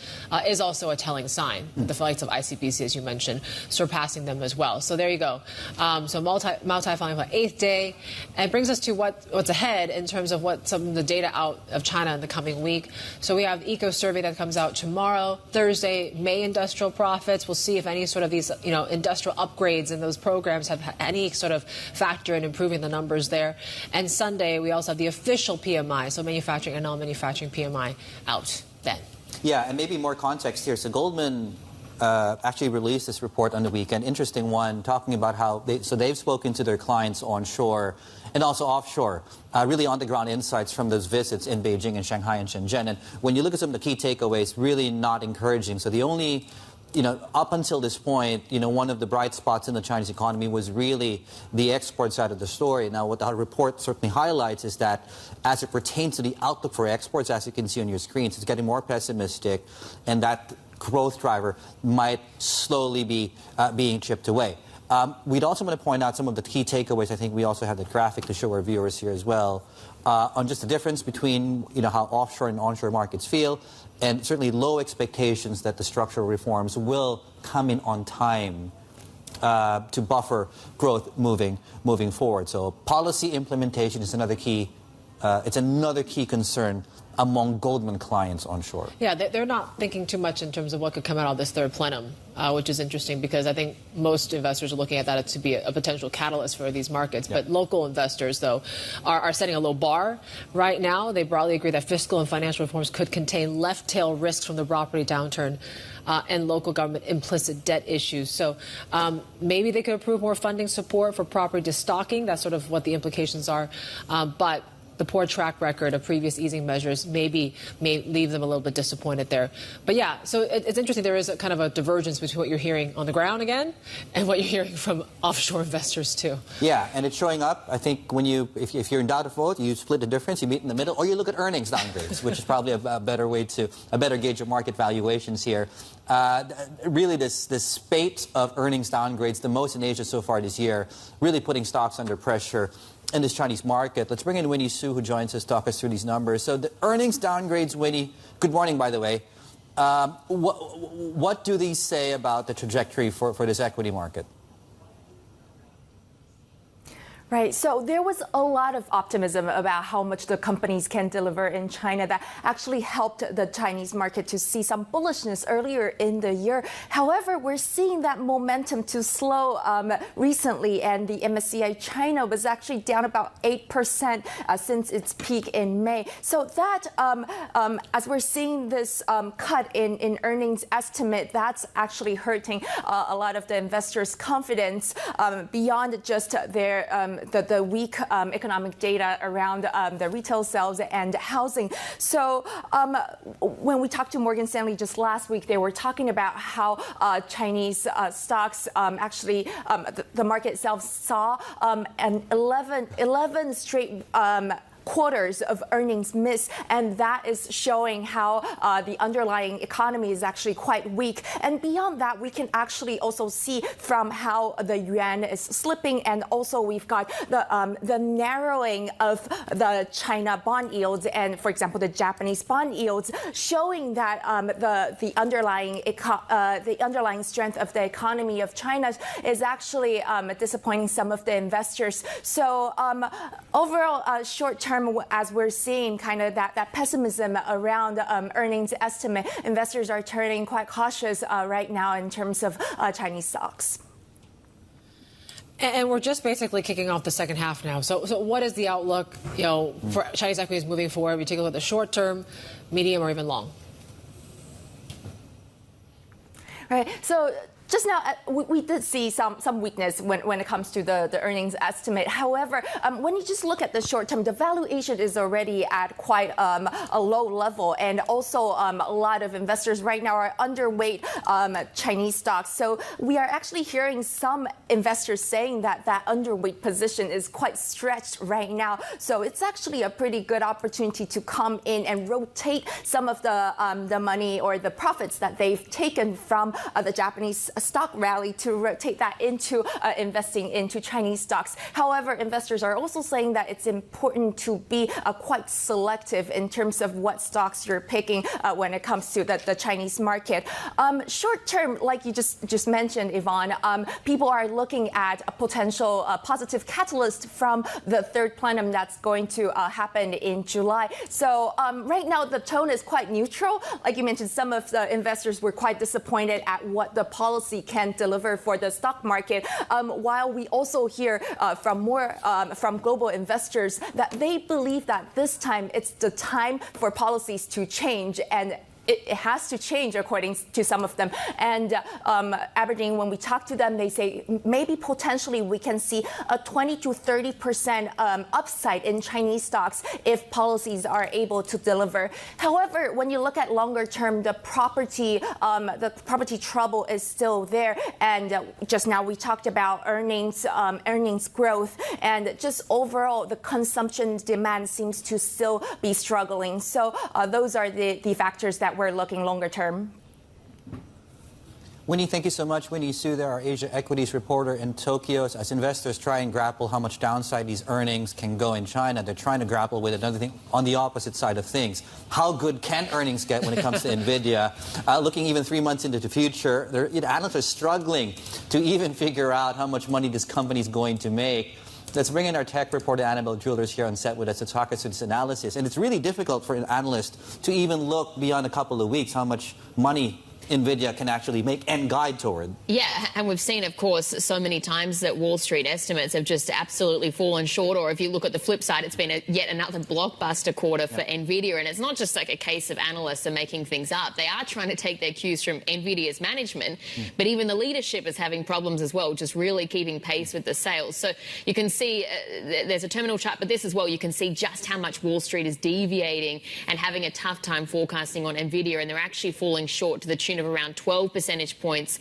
is also a telling sign. The flights of ICBC, as you mentioned, surpassing them as well. So there you go. So Moutai falling for 8th day. And it brings us to what's ahead in terms of what some of the data out of China in the coming week. So we have the Eco Survey that comes out tomorrow. Thursday, May industrial profits. We'll see if any sort of these industrial upgrades in those programs have any sort of factor in improving the numbers there. And Sunday, we also have the official PMI, so manufacturing and non-manufacturing PMI out then. Yeah, and maybe more context here. So Goldman actually released this report on the weekend. Interesting one, talking about how they've spoken to their clients onshore and also offshore, really on-the-ground insights from those visits in Beijing and Shanghai and Shenzhen. And when you look at some of the key takeaways, really not encouraging. So the only up until this point, one of the bright spots in the Chinese economy was really the export side of the story. Now, what the report certainly highlights is that as it pertains to the outlook for exports, as you can see on your screens, it's getting more pessimistic, and that growth driver might slowly be being chipped away. We'd also want to point out some of the key takeaways. I think we also have the graphic to show our viewers here as well, on just the difference between how offshore and onshore markets feel, and certainly low expectations that the structural reforms will come in on time to buffer growth moving forward. So policy implementation is another key. It's another key concern among Goldman clients onshore. Yeah, they're not thinking too much in terms of what could come out of this third plenum, which is interesting because I think most investors are looking at that to be a potential catalyst for these markets. Yeah. But local investors, though, are setting a low bar right now. They broadly agree that fiscal and financial reforms could contain left-tail risks from the property downturn and local government implicit debt issues. So maybe they could approve more funding support for property destocking. That's sort of what the implications are. But the poor track record of previous easing measures may leave them a little bit disappointed there. But yeah, so it's interesting. There is a kind of a divergence between what you're hearing on the ground again and what you're hearing from offshore investors too. Yeah, and it's showing up. I think when if you're in doubt of both, you split the difference, you meet in the middle, or you look at earnings downgrades, which is probably a better gauge of market valuations here. Really, this spate of earnings downgrades, the most in Asia so far this year, really putting stocks under pressure in this Chinese market. Let's bring in Winnie Su, who joins us, talk us through these numbers. So the earnings downgrades, Winnie, good morning, by the way. What do these say about the trajectory for this equity market? Right. So there was a lot of optimism about how much the companies can deliver in China that actually helped the Chinese market to see some bullishness earlier in the year. However, we're seeing that momentum to slow recently, and the MSCI China was actually down about 8% since its peak in May. So that, as we're seeing this cut in earnings estimate, that's actually hurting a lot of the investors' confidence beyond just their the weak economic data around the retail sales and housing. So when we talked to Morgan Stanley just last week, they were talking about how Chinese stocks actually, the market itself saw an 11 straight quarters of earnings miss, and that is showing how the underlying economy is actually quite weak. And beyond that, we can actually also see from how the yuan is slipping, and also we've got the narrowing of the China bond yields and, for example, the Japanese bond yields, showing that the underlying strength of the economy of China is actually disappointing some of the investors. So overall, short term, as we're seeing kind of that pessimism around earnings estimate, investors are turning quite cautious right now in terms of Chinese stocks. And we're just basically kicking off the second half now. So what is the outlook, for Chinese equities moving forward? We take a look at the short term, medium, or even long. Right. So just now, we did see some weakness when it comes to the earnings estimate. However, when you just look at the short term, the valuation is already at quite a low level. And also, a lot of investors right now are underweight Chinese stocks. So we are actually hearing some investors saying that underweight position is quite stretched right now. So it's actually a pretty good opportunity to come in and rotate some of the money or the profits that they've taken from the Japanese stock rally to rotate that into investing into Chinese stocks. However, investors are also saying that it's important to be quite selective in terms of what stocks you're picking when it comes to the Chinese market. Short term, like you just mentioned, Yvonne, people are looking at a potential positive catalyst from the third plenum that's going to happen in July. So right now, the tone is quite neutral. Like you mentioned, some of the investors were quite disappointed at what the policy can deliver for the stock market, while we also hear from global investors that they believe that this time it's the time for policies to change, and it has to change according to some of them. And Aberdeen, when we talk to them, they say maybe potentially we can see a 20 to 30% upside in Chinese stocks if policies are able to deliver. However, when you look at longer term, the property trouble is still there. And just now we talked about earnings growth, and just overall the consumption demand seems to still be struggling. So those are the factors that we're looking longer term. Winnie, thank you so much. Winnie Su there, our Asia equities reporter in Tokyo. As investors try and grapple how much downside these earnings can go in China, they're trying to grapple with another thing on the opposite side of things. How good can earnings get when it comes to Nvidia? Looking even 3 months into the future, analysts are struggling to even figure out how much money this company is going to make. Let's bring in our tech reporter, Annabelle Jewelers, here on set with us to talk us through this analysis. And it's really difficult for an analyst to even look beyond a couple of weeks how much money Nvidia can actually make and guide toward. Yeah, and we've seen, of course, so many times that Wall Street estimates have just absolutely fallen short. Or if you look at the flip side, it's been yet another blockbuster quarter for Nvidia. And it's not just like a case of analysts are making things up. They are trying to take their cues from Nvidia's management, but even the leadership is having problems as well, just really keeping pace with the sales. So you can see there's a terminal chart, but this as well, you can see just how much Wall Street is deviating and having a tough time forecasting on Nvidia, and they're actually falling short to the tune of around 12 percentage points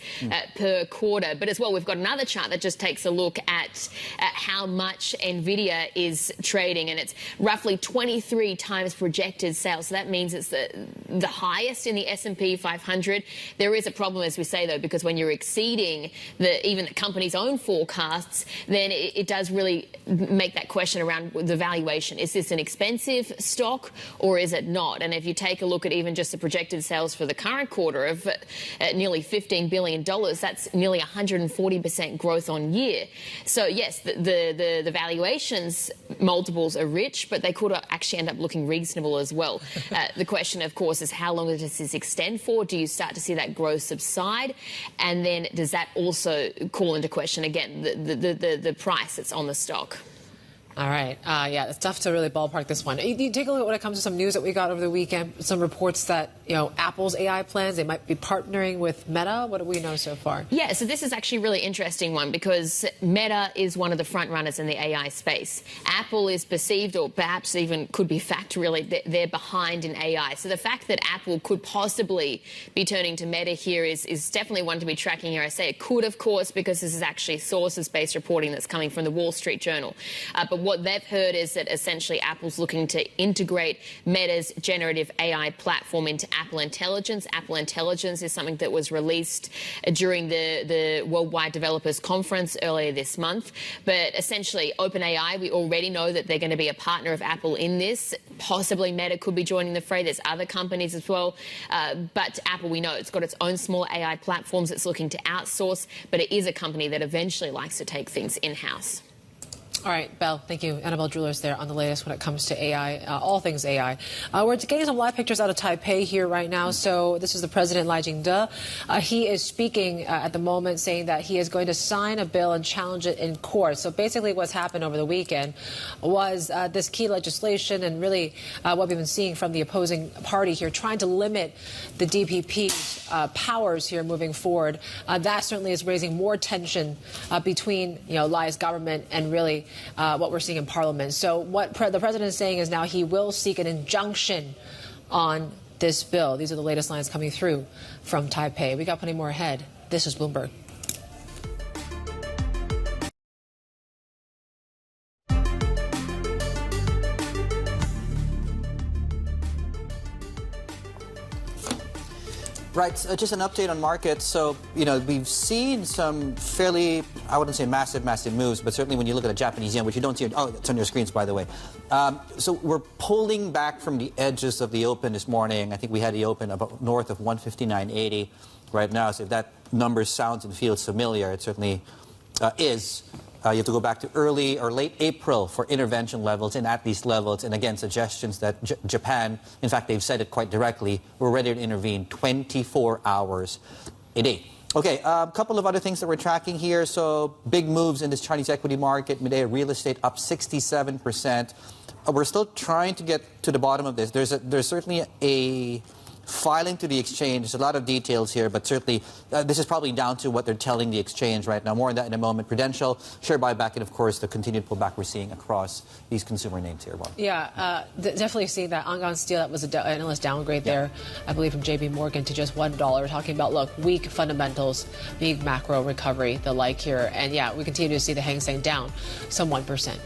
per quarter. But as well, we've got another chart that just takes a look at how much Nvidia is trading, and it's roughly 23 times projected sales. So that means it's the highest in the S&P 500. There is a problem, as we say, though, because when you're exceeding even the company's own forecasts, then it does really make that question around the valuation. Is this an expensive stock or is it not? And if you take a look at even just the projected sales for the current quarter of nearly $15 billion, that's nearly 140% growth on year. So yes, the valuations multiples are rich, but they could actually end up looking reasonable as well. The question, of course, is how long does this extend for? Do you start to see that growth subside? And then does that also call into question, again, the price that's on the stock? All right. Yeah, it's tough to really ballpark this one. You take a look at when it comes to some news that we got over the weekend, some reports that, Apple's AI plans, they might be partnering with Meta. What do we know so far? Yeah, so this is actually a really interesting one because Meta is one of the front runners in the AI space. Apple is perceived, or perhaps even could be fact, really, they're behind in AI. So the fact that Apple could possibly be turning to Meta here is definitely one to be tracking here. I say it could, of course, because this is actually sources-based reporting that's coming from the Wall Street Journal. But what they've heard is that essentially Apple's looking to integrate Meta's generative AI platform into Apple Intelligence. Apple Intelligence is something that was released during the Worldwide Developers Conference earlier this month. But essentially, OpenAI, we already know that they're going to be a partner of Apple in this. Possibly Meta could be joining the fray. There's other companies as well. But Apple, we know it's got its own small AI platforms it's looking to outsource, but it is a company that eventually likes to take things in-house. All right, Belle, thank you. Annabelle Jewelers there on the latest when it comes to AI, all things AI. We're getting some live pictures out of Taipei here right now. So this is the president, Lai Ching-te. He is speaking at the moment, saying that he is going to sign a bill and challenge it in court. So basically what's happened over the weekend was this key legislation and really what we've been seeing from the opposing party here, trying to limit the DPP's powers here moving forward. That certainly is raising more tension between, Lai's government and really what we're seeing in Parliament. So what the president is saying is now he will seek an injunction on this bill. These are the latest lines coming through from Taipei. We got plenty more ahead. This is Bloomberg. Right, just an update on markets. So, we've seen some fairly, I wouldn't say massive moves, but certainly when you look at the Japanese yen, which you don't see, it's on your screens, by the way. So we're pulling back from the edges of the open this morning. I think we had the open about north of 159.80 right now. So if that number sounds and feels familiar, it certainly is. You have to go back to early or late April for intervention levels and at these levels. And again, suggestions that Japan, in fact, they've said it quite directly, we're ready to intervene 24 hours a day. Okay, a couple of other things that we're tracking here. So big moves in this Chinese equity market. Midday real estate up 67%. We're still trying to get to the bottom of this. There's certainly a filing to the exchange. There's a lot of details here, but certainly this is probably down to what they're telling the exchange right now. More on that in a moment. Prudential, share buyback, and of course the continued pullback we're seeing across these consumer names here. Yvonne. Yeah, definitely seeing that. Angang Steel, that was an analyst downgrade there, I believe from JP Morgan to just $1. Talking about, look, weak fundamentals, big macro recovery, the like here. And yeah, we continue to see the Hang Seng down some 1%.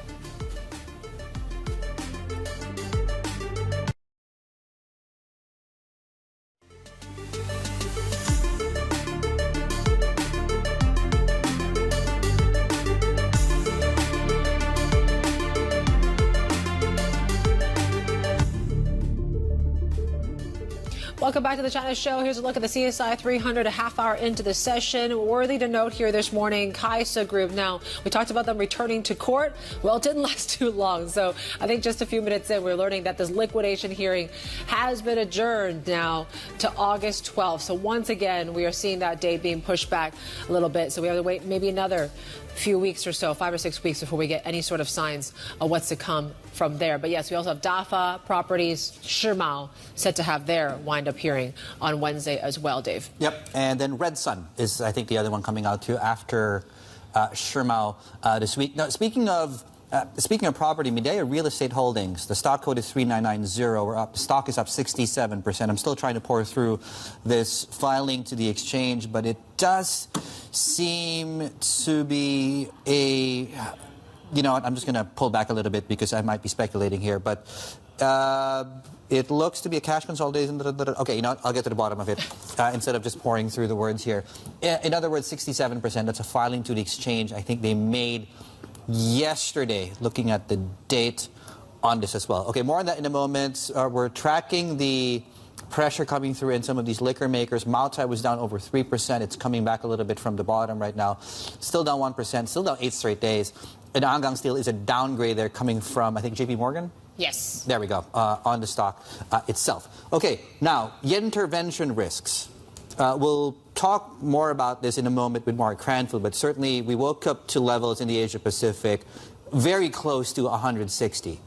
Welcome back to the China Show. Here's a look at the CSI 300 a half hour into the session. Worthy to note here this morning, Kaisa Group. Now, we talked about them returning to court. Well, it didn't last too long. So I think just a few minutes in, we're learning that this liquidation hearing has been adjourned now to August 12th. So once again, we are seeing that date being pushed back a little bit. So we have to wait maybe another few weeks or so, 5 or 6 weeks, before we get any sort of signs of what's to come from there. But yes, we also have Dafa Properties, Shimao, set to have their wind-up hearing on Wednesday as well, Dave. Yep, and then Red Sun is, I think, the other one coming out too after Shimao this week. Now, speaking of property, Midea Real Estate Holdings, the stock code is 3990. The stock is up 67%. I'm still trying to pour through this filing to the exchange, but it does seem to be a, I'm just going to pull back a little bit because I might be speculating here, but it looks to be a cash consolidation. Okay, I'll get to the bottom of it instead of just pouring through the words here. In other words, 67%, that's a filing to the exchange. I think they made yesterday, looking at the date on this as well. Okay, more on that in a moment. We're tracking the pressure coming through in some of these liquor makers. Moutai was down over 3%. It's coming back a little bit from the bottom right now. Still down 1%, still down 8 straight days. And Angang Steel is a downgrade there coming from, I think, JP Morgan? Yes. There we go, on the stock itself. Okay, now, intervention risks. We'll talk more about this in a moment with Mark Cranfield, but certainly we woke up to levels in the Asia-Pacific very close to 160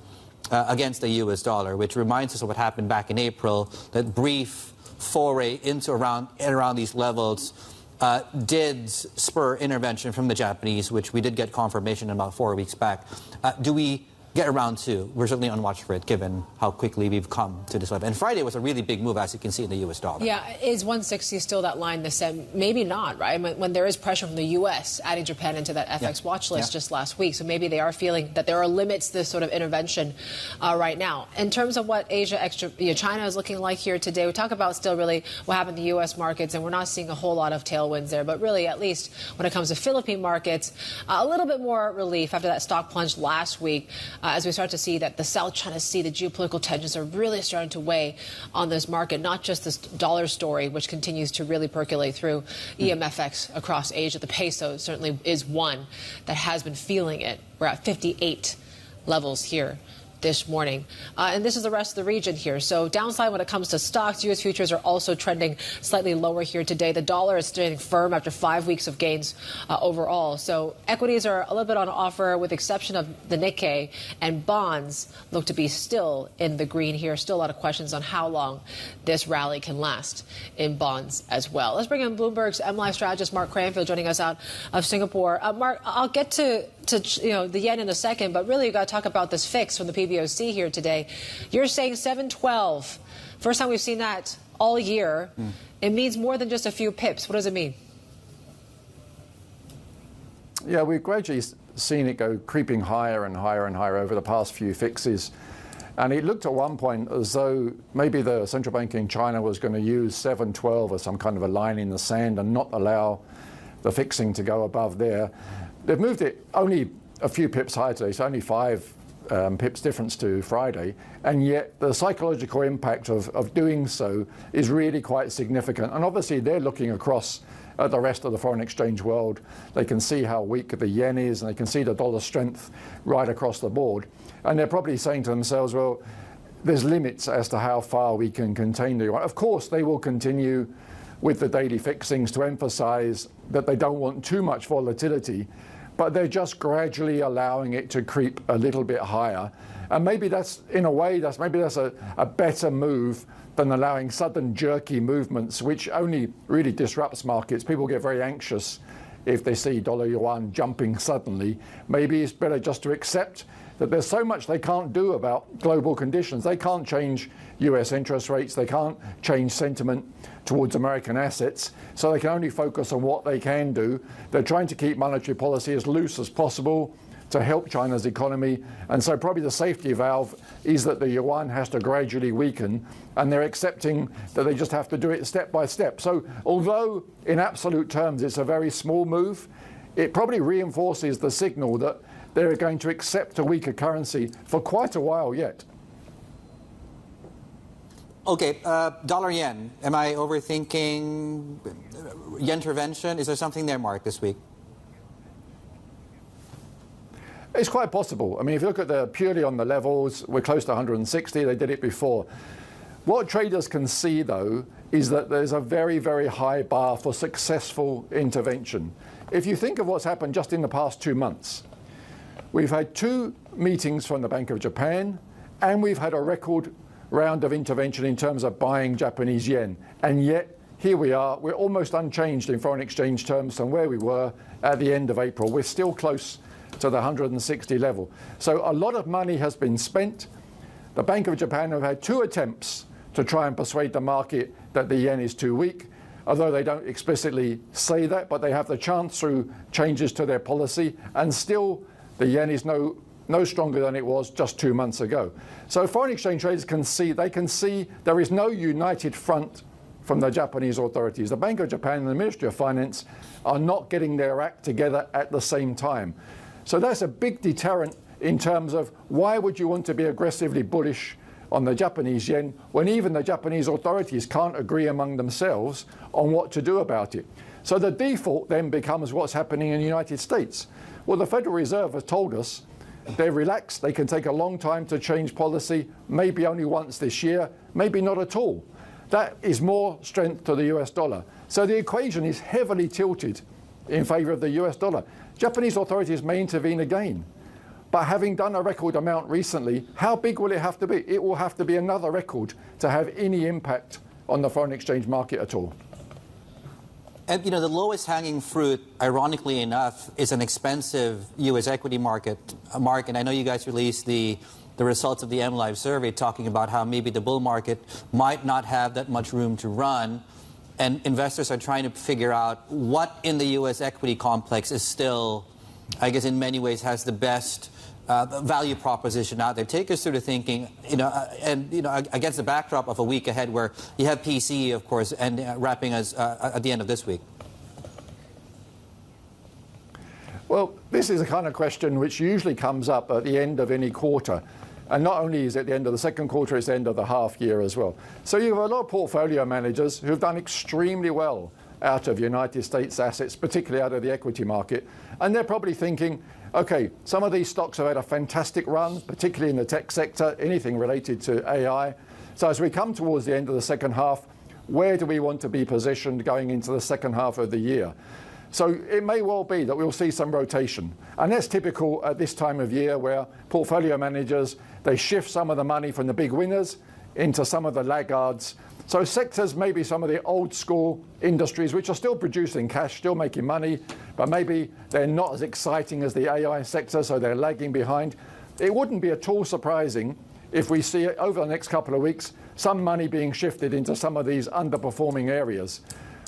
against the U.S. dollar, which reminds us of what happened back in April. That brief foray into around these levels did spur intervention from the Japanese, which we did get confirmation about 4 weeks back. Do we get around to. We're certainly on watch for it, given how quickly we've come to this level. And Friday was a really big move, as you can see in the U.S. dollar. Yeah, is 160 still that line to send? Maybe not, right? When there is pressure from the U.S. adding Japan into that FX watch list just last week. So maybe they are feeling that there are limits to this sort of intervention right now. In terms of what Asia, China is looking like here today, we talk about still really what happened in the U.S. markets, and we're not seeing a whole lot of tailwinds there. But really, at least when it comes to Philippine markets, a little bit more relief after that stock plunge last week. As we start to see that the South China Sea, the geopolitical tensions are really starting to weigh on this market, not just this dollar story, which continues to really percolate through EMFX across Asia. The peso certainly is one that has been feeling it. We're at 58 levels here this morning. And this is the rest of the region here. So downside when it comes to stocks, U.S. futures are also trending slightly lower here today. The dollar is standing firm after 5 weeks of gains overall. So equities are a little bit on offer with the exception of the Nikkei, and bonds look to be still in the green here. Still a lot of questions on how long this rally can last in bonds as well. Let's bring in Bloomberg's MLive strategist Mark Cranfield joining us out of Singapore. Mark, I'll get to the yen in a second, but really you've got to talk about this fix from the PBOC here today. You're saying 712. First time we've seen that all year. It means more than just a few pips. What does it mean? Yeah, we've gradually seen it go creeping higher and higher and higher over the past few fixes. And it looked at one point as though maybe the central bank in China was going to use 712 as some kind of a line in the sand and not allow the fixing to go above there. They've moved it only a few pips higher today, so only 5 pips difference to Friday, and yet the psychological impact of doing so is really quite significant. And obviously they're looking across at the rest of the foreign exchange world. They can see how weak the yen is, and they can see the dollar strength right across the board. And they're probably saying to themselves, well, there's limits as to how far we can contain the yuan. Of course, they will continue with the daily fixings to emphasize that they don't want too much volatility, but they're just gradually allowing it to creep a little bit higher. And maybe that's, in a way, that's a better move than allowing sudden jerky movements, which only really disrupts markets. People get very anxious if they see dollar yuan jumping suddenly. Maybe it's better just to accept that there's so much they can't do about global conditions. They can't change US interest rates. They can't change sentiment towards American assets. So they can only focus on what they can do. They're trying to keep monetary policy as loose as possible to help China's economy. And so probably the safety valve is that the yuan has to gradually weaken, and they're accepting that they just have to do it step by step. So although in absolute terms it's a very small move, it probably reinforces the signal that they're going to accept a weaker currency for quite a while yet. Okay, dollar yen. Am I overthinking yen intervention? Is there something there, Mark, this week? It's quite possible. I mean, if you look at purely on the levels, we're close to 160. They did it before. What traders can see, though, is that there's a very, very high bar for successful intervention. If you think of what's happened just in the past 2 months, we've had 2 meetings from the Bank of Japan, and we've had a record round of intervention in terms of buying Japanese yen. And yet, here we are. We're almost unchanged in foreign exchange terms from where we were at the end of April. We're still close to the 160 level. So a lot of money has been spent. The Bank of Japan have had 2 attempts to try and persuade the market that the yen is too weak, although they don't explicitly say that, but they have the chance through changes to their policy, and still the yen is no stronger than it was just 2 months ago. So foreign exchange traders can see there is no united front from the Japanese authorities. The Bank of Japan and the Ministry of Finance are not getting their act together at the same time. So that's a big deterrent in terms of why would you want to be aggressively bullish on the Japanese yen when even the Japanese authorities can't agree among themselves on what to do about it. So the default then becomes what's happening in the United States. Well, the Federal Reserve has told us they're relaxed. They can take a long time to change policy, maybe only once this year, maybe not at all. That is more strength to the US dollar. So the equation is heavily tilted in favor of the US dollar. Japanese authorities may intervene again. But having done a record amount recently, how big will it have to be? It will have to be another record to have any impact on the foreign exchange market at all. And, you know, the lowest hanging fruit, ironically enough, is an expensive U.S. equity market. Mark, and I know you guys released the results of the MLive survey talking about how maybe the bull market might not have that much room to run. And investors are trying to figure out what in the U.S. equity complex is still, I guess in many ways, has the best value proposition out there. Take us through the thinking, you know, against the backdrop of a week ahead where you have PCE, of course, and wrapping us at the end of this week. Well, this is a kind of question which usually comes up at the end of any quarter. And not only is it the end of the second quarter, it's the end of the half year as well. So you have a lot of portfolio managers who've done extremely well out of United States assets, particularly out of the equity market. And they're probably thinking, okay, some of these stocks have had a fantastic run, particularly in the tech sector, anything related to AI. So as we come towards the end of the second half, where do we want to be positioned going into the second half of the year? So it may well be that we'll see some rotation. And that's typical at this time of year where portfolio managers, they shift some of the money from the big winners into some of the laggards. So sectors, maybe some of the old school industries, which are still producing cash, still making money, but maybe they're not as exciting as the AI sector, so they're lagging behind. It wouldn't be at all surprising if we see over the next couple of weeks some money being shifted into some of these underperforming areas.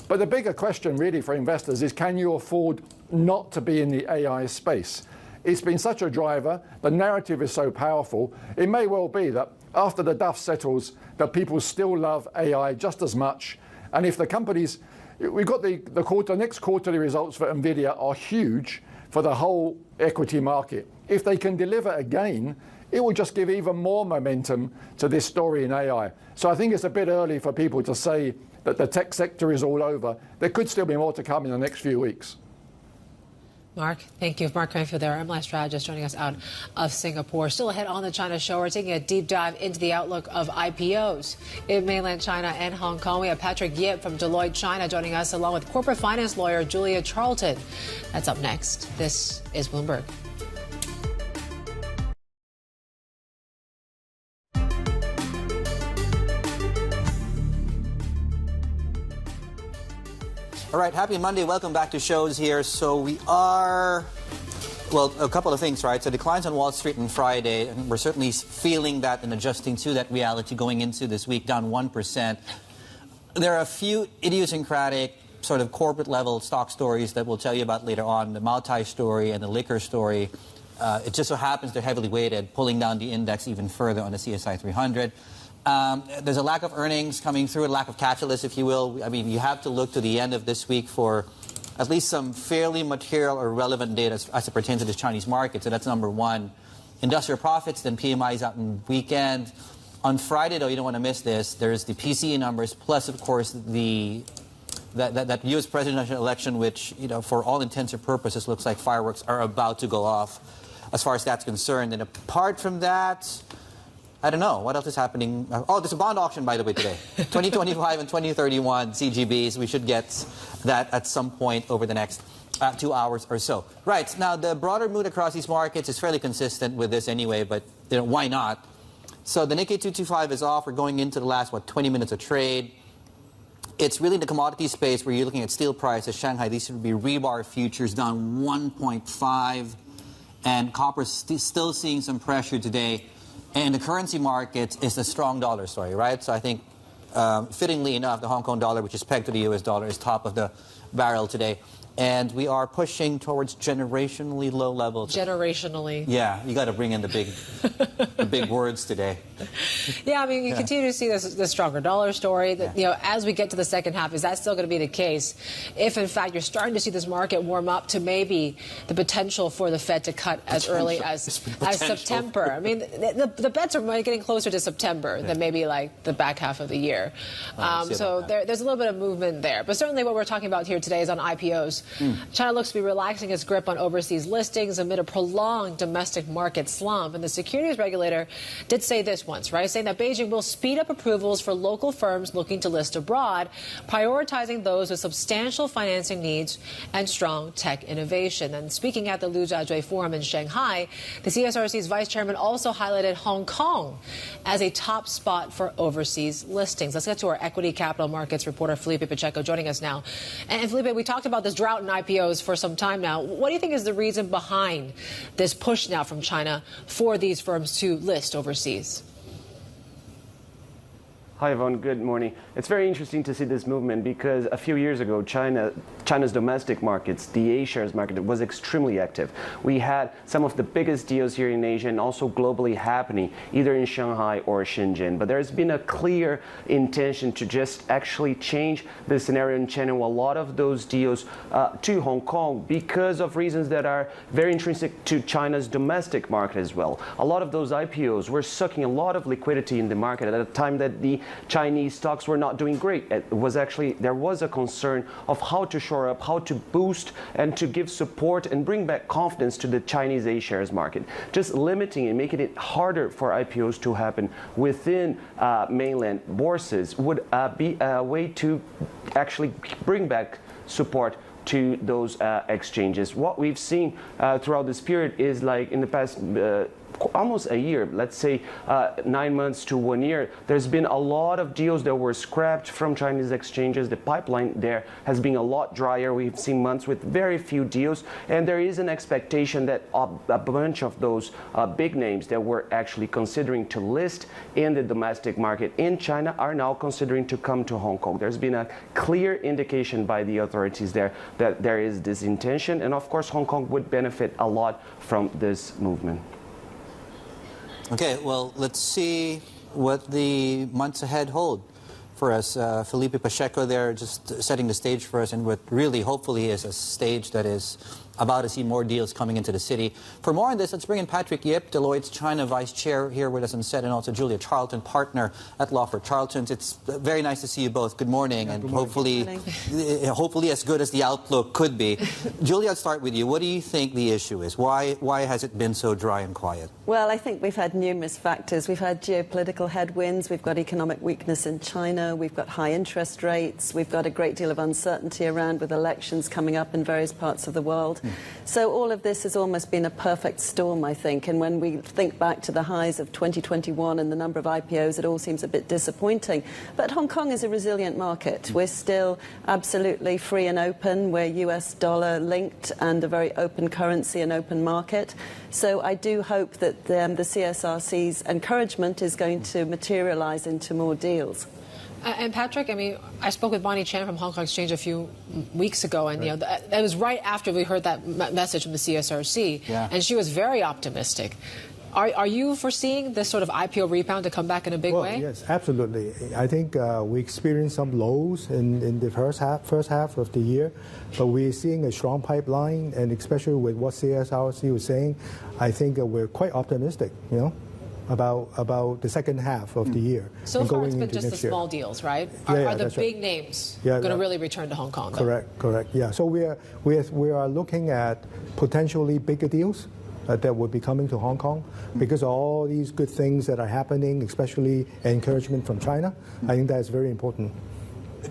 But the bigger question really for investors is, can you afford not to be in the AI space? It's been such a driver, the narrative is so powerful, it may well be that after the dust settles, that people still love AI just as much. And if the companies, we've got the next quarterly results for Nvidia are huge for the whole equity market. If they can deliver again, it will just give even more momentum to this story in AI. So I think it's a bit early for people to say that the tech sector is all over. There could still be more to come in the next few weeks. Mark, thank you. Mark Cranfield there, MLive strategist, joining us out of Singapore. Still ahead on the China show, we're taking a deep dive into the outlook of IPOs in mainland China and Hong Kong. We have Patrick Yip from Deloitte China joining us, along with corporate finance lawyer Julia Charlton. That's up next. This is Bloomberg. All right, happy Monday. Welcome back to shows here. So we are, well, a couple of things, right? So declines on Wall Street on Friday, and we're certainly feeling that and adjusting to that reality going into this week, down 1%. There are a few idiosyncratic sort of corporate level stock stories that we'll tell you about later on, the Moutai story and the liquor story. It just so happens they're heavily weighted, pulling down the index even further on the CSI 300. There's a lack of earnings coming through, a lack of catalyst, if you will. I mean, you have to look to the end of this week for at least some fairly material or relevant data as it pertains to the Chinese market. So that's number one. Industrial profits, then PMIs out in weekend. On Friday, though, you don't want to miss this. There's the PCE numbers, plus, of course, that U.S. presidential election, which, you know, for all intents and purposes, looks like fireworks are about to go off as far as that's concerned. And apart from that, I don't know. What else is happening? Oh, there's a bond auction, by the way, today. 2025 and 2031 CGBs. We should get that at some point over the next 2 hours or so. Right. Now, the broader mood across these markets is fairly consistent with this anyway, but you know, why not? So the Nikkei 225 is off. We're going into the last, 20 minutes of trade. It's really the commodity space where you're looking at steel prices. Shanghai, these would be rebar futures down 1.5. And copper still seeing some pressure today. And the currency market is the strong dollar story, right? So I think, fittingly enough, the Hong Kong dollar, which is pegged to the US dollar, is top of the barrel today. And we are pushing towards generationally low levels. Generationally. Yeah, you got to bring in the big, the big words today. Yeah, I mean, you continue to see this stronger dollar story. That, you know, as we get to the second half, is that still going to be the case? If, in fact, you're starting to see this market warm up to maybe the potential for the Fed to cut as early as September. I mean, the bets are getting closer to September than maybe like the back half of the year. So there's a little bit of movement there. But certainly what we're talking about here today is on IPOs. China looks to be relaxing its grip on overseas listings amid a prolonged domestic market slump. And the securities regulator did say this once, right, saying that Beijing will speed up approvals for local firms looking to list abroad, prioritizing those with substantial financing needs and strong tech innovation. And speaking at the Lu Jiajui Forum in Shanghai, the CSRC's vice chairman also highlighted Hong Kong as a top spot for overseas listings. Let's get to our equity capital markets reporter, Felipe Pacheco, joining us now. And Felipe, we talked about this drought in IPOs for some time now. What do you think is the reason behind this push now from China for these firms to list overseas? Hi, Yvonne. Good morning. It's very interesting to see this movement because a few years ago, China's domestic markets, the A-shares market, was extremely active. We had some of the biggest deals here in Asia and also globally happening, either in Shanghai or Shenzhen. But there's been a clear intention to just actually change the scenario and channel a lot of those deals to Hong Kong because of reasons that are very intrinsic to China's domestic market as well. A lot of those IPOs were sucking a lot of liquidity in the market at a time that the Chinese stocks were not doing great. There was a concern of how to shore up, how to boost and to give support and bring back confidence to the Chinese A-shares market. Just limiting and making it harder for IPOs to happen within mainland bourses would be a way to actually bring back support to those exchanges. What we've seen throughout this period is, like in the past almost a year, let's say 9 months to 1 year, there's been a lot of deals that were scrapped from Chinese exchanges. The pipeline there has been a lot drier. We've seen months with very few deals, and there is an expectation that a bunch of those big names that were actually considering to list in the domestic market in China are now considering to come to Hong Kong. There's been a clear indication by the authorities there that there is this intention, and of course Hong Kong would benefit a lot from this movement. Okay, well, let's see what the months ahead hold for us. Felipe Pacheco there just setting the stage for us, and what really hopefully is a stage that is about to see more deals coming into the city. For more on this, let's bring in Patrick Yip, Deloitte's China Vice Chair, here with us on set, and also Julia Charlton, partner at law for Charlton's. It's very nice to see you both. Good morning, and hopefully as good as the outlook could be. Julia, I'll start with you. What do you think the issue is? Why has it been so dry and quiet? Well, I think we've had numerous factors. We've had geopolitical headwinds, we've got economic weakness in China, we've got high interest rates, we've got a great deal of uncertainty around with elections coming up in various parts of the world. So all of this has almost been a perfect storm, I think. And when we think back to the highs of 2021 and the number of IPOs, it all seems a bit disappointing. But Hong Kong is a resilient market. We're still absolutely free and open. We're US dollar linked and a very open currency and open market. So I do hope that the CSRC's encouragement is going to materialize into more deals. And Patrick, I mean, I spoke with Bonnie Chan from Hong Kong Exchange a few weeks ago, and you know that was right after we heard that message from the CSRC, and she was very optimistic. Are you foreseeing this sort of IPO rebound to come back in a big way? Yes, absolutely. I think we experienced some lows in the first half of the year, but we're seeing a strong pipeline, and especially with what CSRC was saying, I think we're quite optimistic, you know, about the second half of the year. So far it's been just the small deals, right? Are the big names going to really return to Hong Kong? Correct, yeah. So we are looking at potentially bigger deals that will be coming to Hong Kong because of all these good things that are happening, especially encouragement from China. I think that's very important.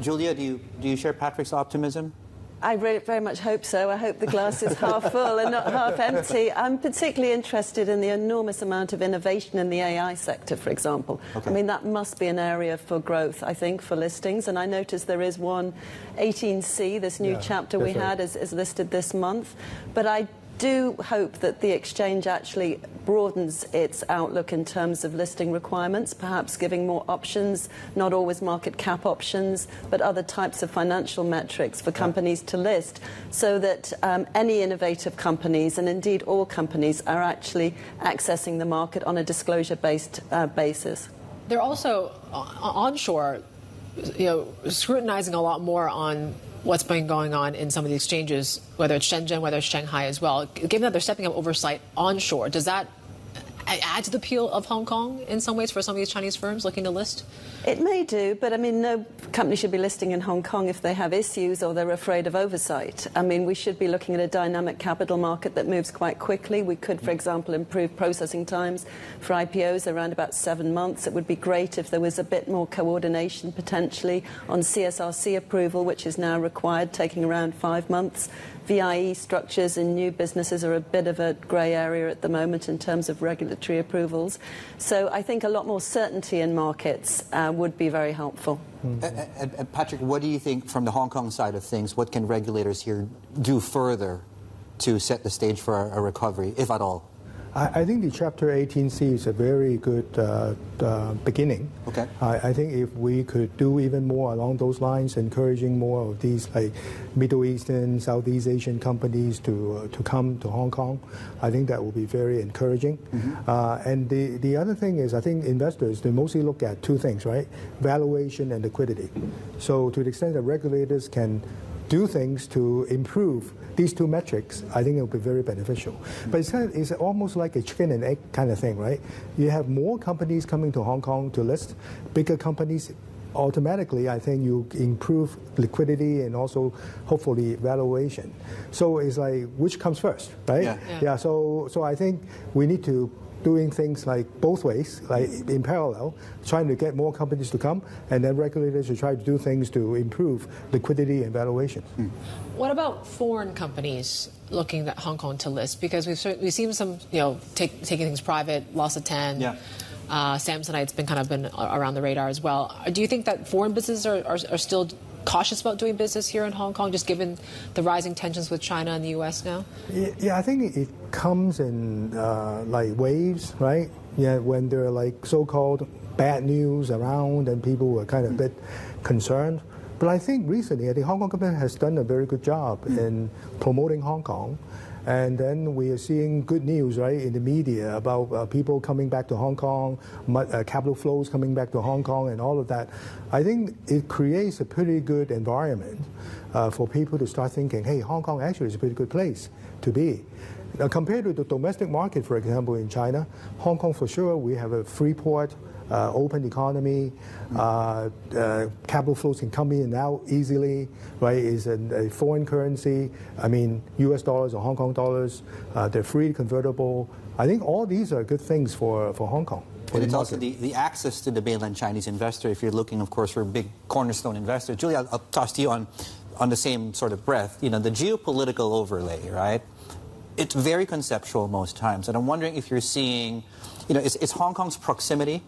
Julia, do you share Patrick's optimism? I very much hope so. I hope the glass is half full and not half empty. I'm particularly interested in the enormous amount of innovation in the AI sector, for example. I mean, that must be an area for growth, I think, for listings. And I noticed there is one 18C, this new chapter we had, is listed this month. But I do hope that the exchange actually broadens its outlook in terms of listing requirements, perhaps giving more options, not always market cap options, but other types of financial metrics for companies to list, so that any innovative companies, and indeed all companies, are actually accessing the market on a disclosure-based basis. They're also onshore, scrutinizing a lot more on what's been going on in some of the exchanges, whether it's Shenzhen, whether it's Shanghai as well. Given that they're stepping up oversight onshore, does that add to the appeal of Hong Kong in some ways for some of these Chinese firms looking to list? It may do, but I mean, no company should be listing in Hong Kong if they have issues or they're afraid of oversight. I mean, we should be looking at a dynamic capital market that moves quite quickly. We could, for example, improve processing times for IPOs around about 7 months. It would be great if there was a bit more coordination potentially on CSRC approval, which is now required, taking around 5 months. VIE structures in new businesses are a bit of a grey area at the moment in terms of regulatory approvals. So I think a lot more certainty in markets would be very helpful. Patrick, what do you think from the Hong Kong side of things? What can regulators here do further to set the stage for a recovery, if at all? I think the Chapter 18C is a very good beginning. Okay. I think if we could do even more along those lines, encouraging more of these like Middle Eastern, Southeast Asian companies to come to Hong Kong, I think that would be very encouraging. And the other thing is, I think investors, they mostly look at two things, right? Valuation and liquidity. So to the extent that regulators can do things to improve these two metrics, I think it will be very beneficial. But it's almost like a chicken and egg kind of thing, right? You have more companies coming to Hong Kong to list, bigger companies. Automatically, I think you improve liquidity and also hopefully valuation. So it's like, which comes first, right? Yeah. So I think we need to doing things like both ways, like in parallel, trying to get more companies to come, and then regulators should try to do things to improve liquidity and valuation. What about foreign companies looking at Hong Kong to list? Because we've seen some, taking things private, loss of 10. Yeah. Samsonite's been around the radar as well. Do you think that foreign businesses are still cautious about doing business here in Hong Kong, just given the rising tensions with China and the U.S. now? Yeah, I think it comes in like waves, right? Yeah, when there are like so-called bad news around and people are kind of a bit concerned. But I think recently, the Hong Kong government has done a very good job in promoting Hong Kong. And then we are seeing good news, right, in the media about people coming back to Hong Kong, capital flows coming back to Hong Kong, and all of that. I think it creates a pretty good environment for people to start thinking, hey, Hong Kong actually is a pretty good place to be. Now, compared to the domestic market, for example, in China, Hong Kong for sure, we have a free port, open economy, capital flows can come in and out easily, right? It's a foreign currency. I mean, US dollars or Hong Kong dollars, they're free, convertible. I think all these are good things for Hong Kong. And it's also the access to the mainland Chinese investor, if you're looking, of course, for a big cornerstone investor. Julia, I'll toss to you on the same sort of breath. The geopolitical overlay, right? It's very conceptual most times. And I'm wondering if you're seeing, is Hong Kong's proximity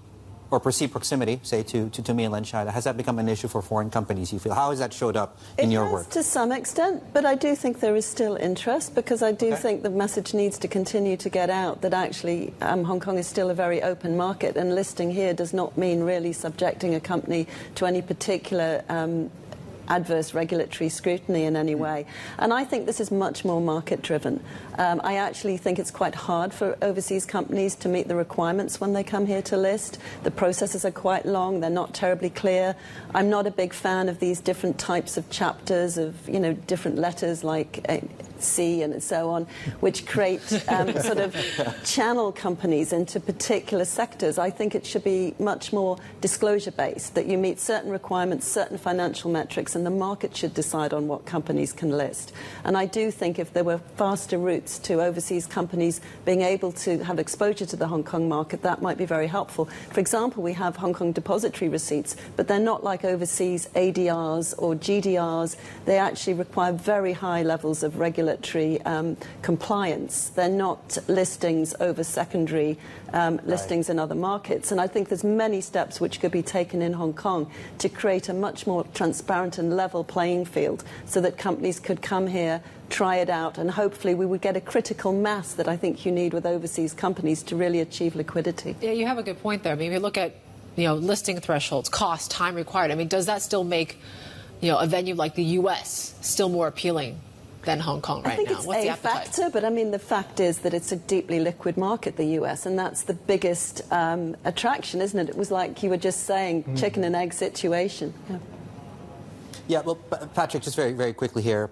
or perceived proximity, say, to mainland China, has that become an issue for foreign companies, you feel? How has that showed up in your work? It has to some extent, but I do think there is still interest, because I do think the message needs to continue to get out that actually Hong Kong is still a very open market, and listing here does not mean really subjecting a company to any particular adverse regulatory scrutiny in any way. And I think this is much more market-driven. I actually think it's quite hard for overseas companies to meet the requirements when they come here to list. The processes are quite long. They're not terribly clear. I'm not a big fan of these different types of chapters of, different letters like C and so on, which create sort of channel companies into particular sectors. I think it should be much more disclosure-based, that you meet certain requirements, certain financial metrics, and the market should decide on what companies can list. And I do think if there were faster routes to overseas companies being able to have exposure to the Hong Kong market, that might be very helpful. For example, we have Hong Kong depository receipts, but they're not like overseas ADRs or GDRs. They actually require very high levels of regulatory compliance. They're not listings over secondary listings in other markets. And I think there's many steps which could be taken in Hong Kong to create a much more transparent and level playing field so that companies could come here, try it out, and hopefully we would get a critical mass that I think you need with overseas companies to really achieve liquidity. Yeah, you have a good point there. I mean, if you look at, listing thresholds, cost, time required, I mean, does that still make, a venue like the U.S. still more appealing than Hong Kong right now? I think it's a factor, but I mean, the fact is that it's a deeply liquid market, the US, and that's the biggest attraction, isn't it? It was like you were just saying, chicken and egg situation. Yeah, well, Patrick, just very, very quickly here,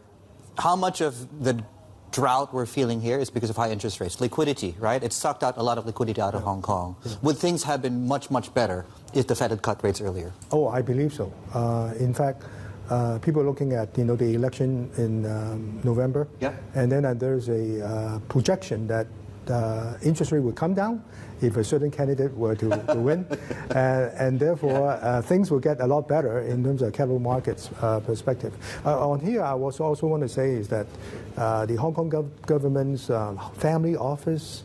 how much of the drought we're feeling here is because of high interest rates. Liquidity, right? It sucked out a lot of liquidity out of Hong Kong. Would things have been much, much better if the Fed had cut rates earlier? Oh, I believe so. In fact, people are looking at the election in November, and then there's a projection that interest rate would come down if a certain candidate were to win, and therefore things will get a lot better in terms of capital markets perspective. On here, I also want to say is that the Hong Kong government's family office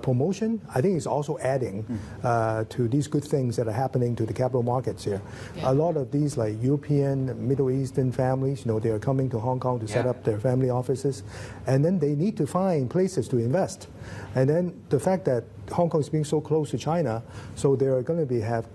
promotion, I think, is also adding to these good things that are happening to the capital markets here. A lot of these like European, Middle Eastern families, they are coming to Hong Kong to set up their family offices, and then they need to find places to invest. And then the fact that Hong Kong is being so close to China, so they're going to have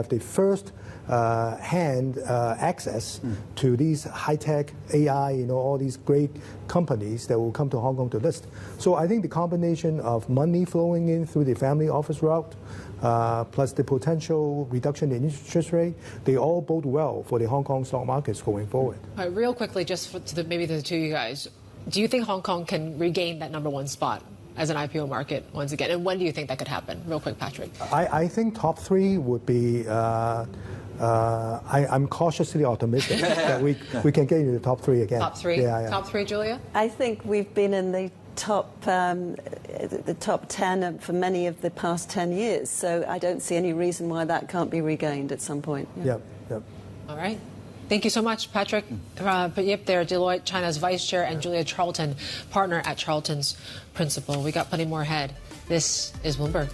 the first hand access to these high-tech AI, all these great companies that will come to Hong Kong to list. So I think the combination of money flowing in through the family office route, plus the potential reduction in interest rate, they all bode well for the Hong Kong stock markets going forward. All right, real quickly, just maybe the two of you guys, do you think Hong Kong can regain that #1 spot as an IPO market once again? And when do you think that could happen? Real quick, Patrick. I think top 3 would be, I'm cautiously optimistic that we can get into the top 3 again. Top 3? Yeah. Top 3, Julia? I think we've been in the top 10 for many of the past 10 years. So I don't see any reason why that can't be regained at some point. Yep. All right. Thank you so much, Patrick. Yep, there, Deloitte China's Vice Chair, and Julia Charlton, partner at Charlton's Principal. We got plenty more ahead. This is Bloomberg.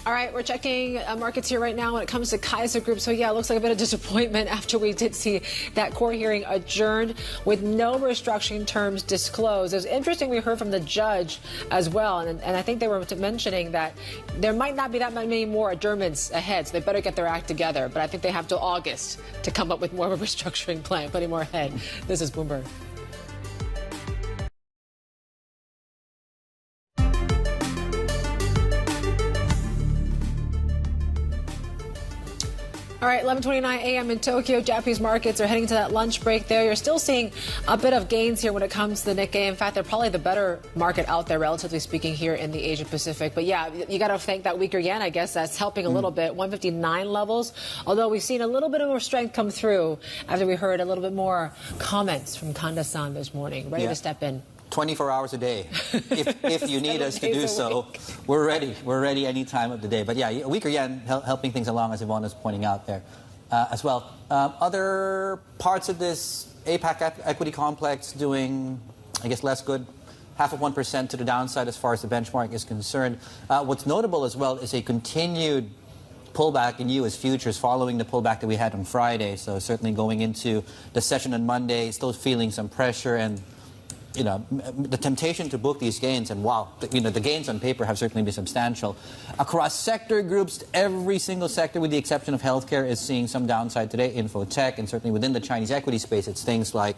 All right, we're checking markets here right now when it comes to Kaisa Group. So, yeah, it looks like a bit of disappointment after we did see that court hearing adjourned with no restructuring terms disclosed. It was interesting, we heard from the judge as well, and I think they were mentioning that there might not be that many more adjournments ahead, so they better get their act together. But I think they have till August to come up with more of a restructuring plan, plenty more ahead. This is Bloomberg. All right, 11:29 a.m. in Tokyo. Japanese markets are heading to that lunch break there. You're still seeing a bit of gains here when it comes to the Nikkei. In fact, they're probably the better market out there, relatively speaking, here in the Asia Pacific. But yeah, you got to thank that weaker yen, I guess. That's helping a little bit. 159 levels. Although we've seen a little bit more strength come through after we heard a little bit more comments from Kanda-san this morning. Ready to step in. 24 hours a day. If you need us to do so, we're ready. We're ready any time of the day. But yeah, a weaker yen helping things along, as Yvonne is pointing out there as well. Other parts of this APAC equity complex doing, I guess, less good. 0.5% to the downside as far as the benchmark is concerned. What's notable as well is a continued pullback in U.S. futures following the pullback that we had on Friday. So certainly going into the session on Monday, still feeling some pressure and the temptation to book these gains, and wow, the gains on paper have certainly been substantial. Across sector groups, every single sector with the exception of healthcare is seeing some downside today. Infotech, and certainly within the Chinese equity space, it's things like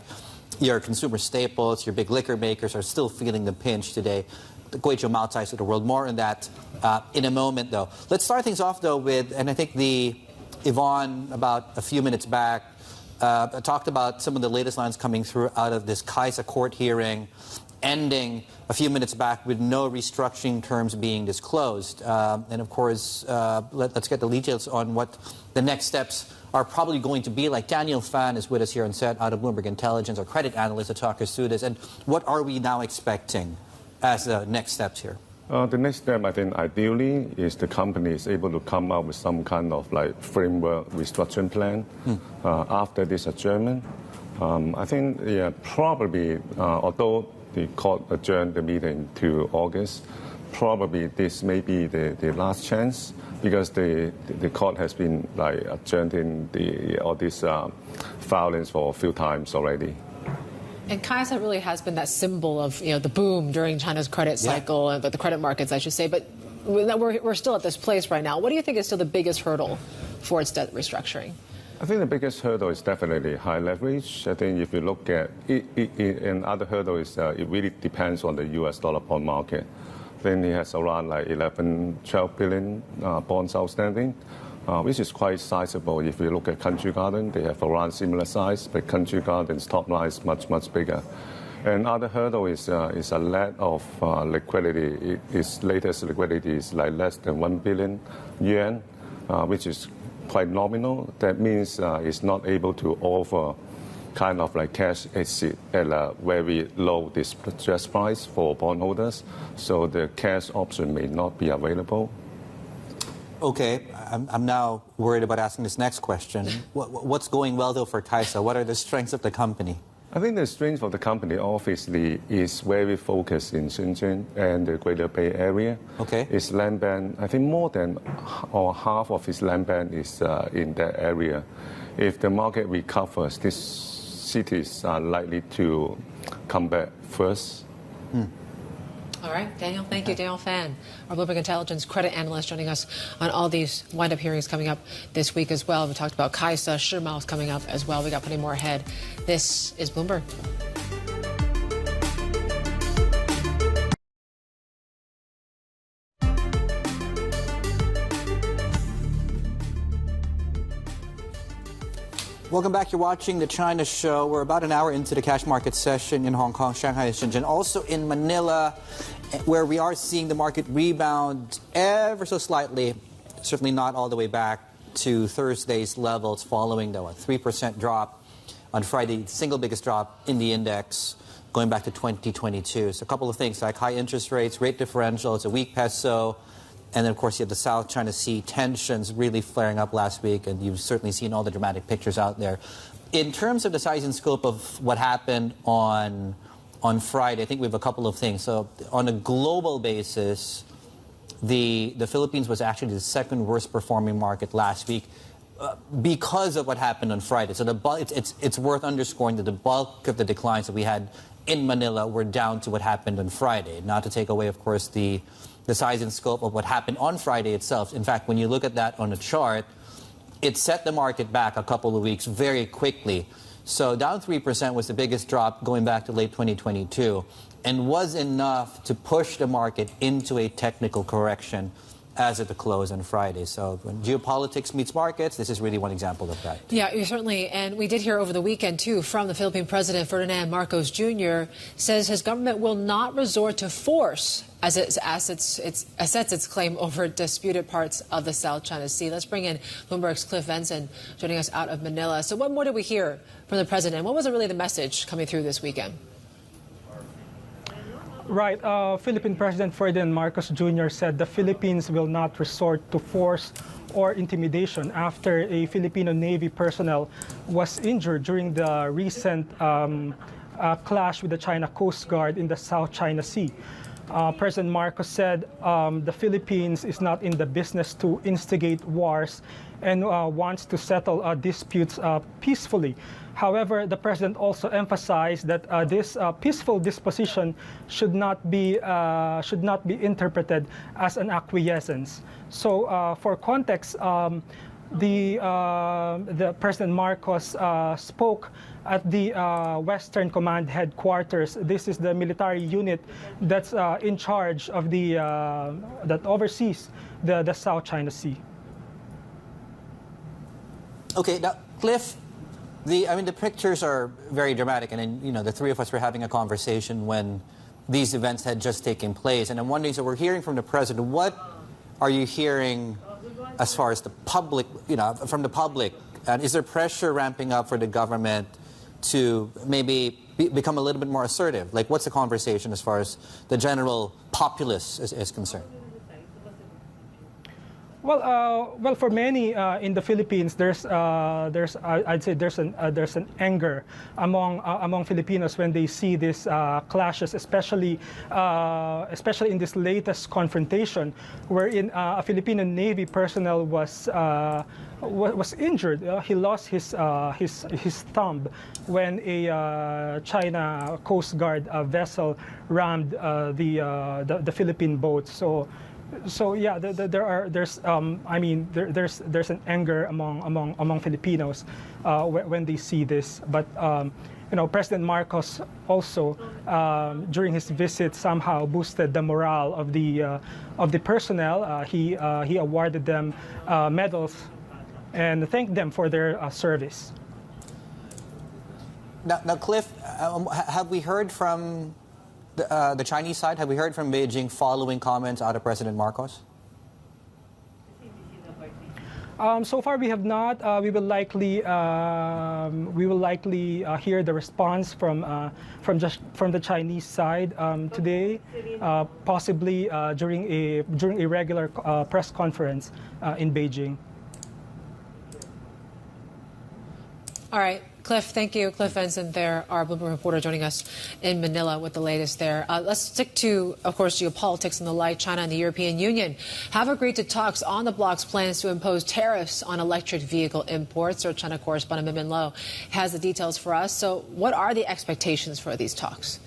your consumer staples, your big liquor makers are still feeling the pinch today. The Guizhou Maotais of the world. More on that in a moment, though. Let's start things off, though, with, and I think Yvonne, about a few minutes back, talked about some of the latest lines coming through out of this Kaisa court hearing, ending a few minutes back with no restructuring terms being disclosed. And of course, let's get the details on what the next steps are probably going to be like. Daniel Fan is with us here on set out of Bloomberg Intelligence, our credit analyst, to talk us through this. And what are we now expecting as the next steps here? The next step, I think, ideally, is the company is able to come up with some kind of framework restructuring plan after this adjournment. I think, probably, although the court adjourned the meeting to August, probably this may be the last chance because the court has been adjourning all these filings for a few times already. And Kaisa really has been that symbol of the boom during China's credit cycle, and the credit markets, I should say. But we're still at this place right now. What do you think is still the biggest hurdle for its debt restructuring? I think the biggest hurdle is definitely high leverage. I think if you look at it, and other hurdle is it really depends on the U.S. dollar bond market. think he has around like 11, 12 billion bonds outstanding, which is quite sizable. If you look at Country Garden, they have around similar size, but Country Garden's top line is much, much bigger. And other hurdle is a lack of liquidity. Its latest liquidity is like less than 1 billion yuan, which is quite nominal. That means it's not able to offer kind of like cash exit at a very low distress price for bondholders. So the cash option may not be available. Okay, I'm now worried about asking this next question. What's going well, though, for Kaisa? What are the strengths of the company? I think the strength of the company, obviously, is very focused in Shenzhen and the Greater Bay Area. Okay. Its land bank, I think more than or half of its land bank is in that area. If the market recovers, these cities are likely to come back first. All right, Daniel. Thank you, Daniel Fan, our Bloomberg Intelligence credit analyst, joining us on all these wind-up hearings coming up this week as well. We talked about Kaisa, Shimao coming up as well. We got plenty more ahead. This is Bloomberg. Welcome back. You're watching the China Show. We're about an hour into the cash market session in Hong Kong, Shanghai, and Shenzhen. Also in Manila, where we are seeing the market rebound ever so slightly, certainly not all the way back to Thursday's levels following the 3% drop on Friday, the single biggest drop in the index going back to 2022. So a couple of things like high interest rates, rate differentials, a weak peso, and then, of course, you have the South China Sea tensions really flaring up last week, and you've certainly seen all the dramatic pictures out there. In terms of the size and scope of what happened on Friday, I think we have a couple of things. So on a global basis, the Philippines was actually the second worst performing market last week because of what happened on Friday. So it's worth underscoring that the bulk of the declines that we had in Manila were down to what happened on Friday, not to take away, of course, the size and scope of what happened on Friday itself. In fact, when you look at that on a chart, it set the market back a couple of weeks very quickly. So down 3% was the biggest drop going back to late 2022 and was enough to push the market into a technical correction as at the close on Friday. So when geopolitics meets markets, this is really one example of that. Yeah, certainly. And we did hear over the weekend, too, from the Philippine President, Ferdinand Marcos Jr., says his government will not resort to force as it assets its claim over disputed parts of the South China Sea. Let's bring in Bloomberg's Cliff Benson joining us out of Manila. So what more did we hear from the president? What was really the message coming through this weekend? Right. Philippine President Ferdinand Marcos Jr. said the Philippines will not resort to force or intimidation after a Filipino Navy personnel was injured during the recent clash with the China Coast Guard in the South China Sea. President Marcos said the Philippines is not in the business to instigate wars and wants to settle disputes peacefully. However, the president also emphasized that this peaceful disposition should not be interpreted as an acquiescence. So, for context, the President Marcos spoke at the Western Command headquarters. This is the military unit that's in charge of that oversees the South China Sea. Okay, now, Cliff, the pictures are very dramatic, and the three of us were having a conversation when these events had just taken place, and I'm wondering, so we're hearing from the president, what are you hearing as far as the public, from the public, and is there pressure ramping up for the government to maybe become a little bit more assertive? Like, what's the conversation as far as the general populace is concerned? Well, for many in the Philippines, I'd say there's an anger among Filipinos when they see these clashes, especially in this latest confrontation, wherein a Filipino Navy personnel was injured. He lost his thumb when a China Coast Guard vessel rammed the Philippine boat. So yeah, there's an anger among Filipinos when they see this. But President Marcos also, during his visit, somehow boosted the morale of the personnel. He awarded them medals and thanked them for their service. Now, Cliff, have we heard from the Chinese side? Have we heard from Beijing following comments out of President Marcos? So far, we have not. We will likely hear the response from the Chinese side today, possibly during a regular press conference in Beijing. All right. Cliff, thank you. Cliff Benson there, our Bloomberg reporter joining us in Manila with the latest there. Let's stick to, of course, geopolitics and the like. China and the European Union have agreed to talks on the bloc's plans to impose tariffs on electric vehicle imports. Our China correspondent Min Lo has the details for us. So what are the expectations for these talks?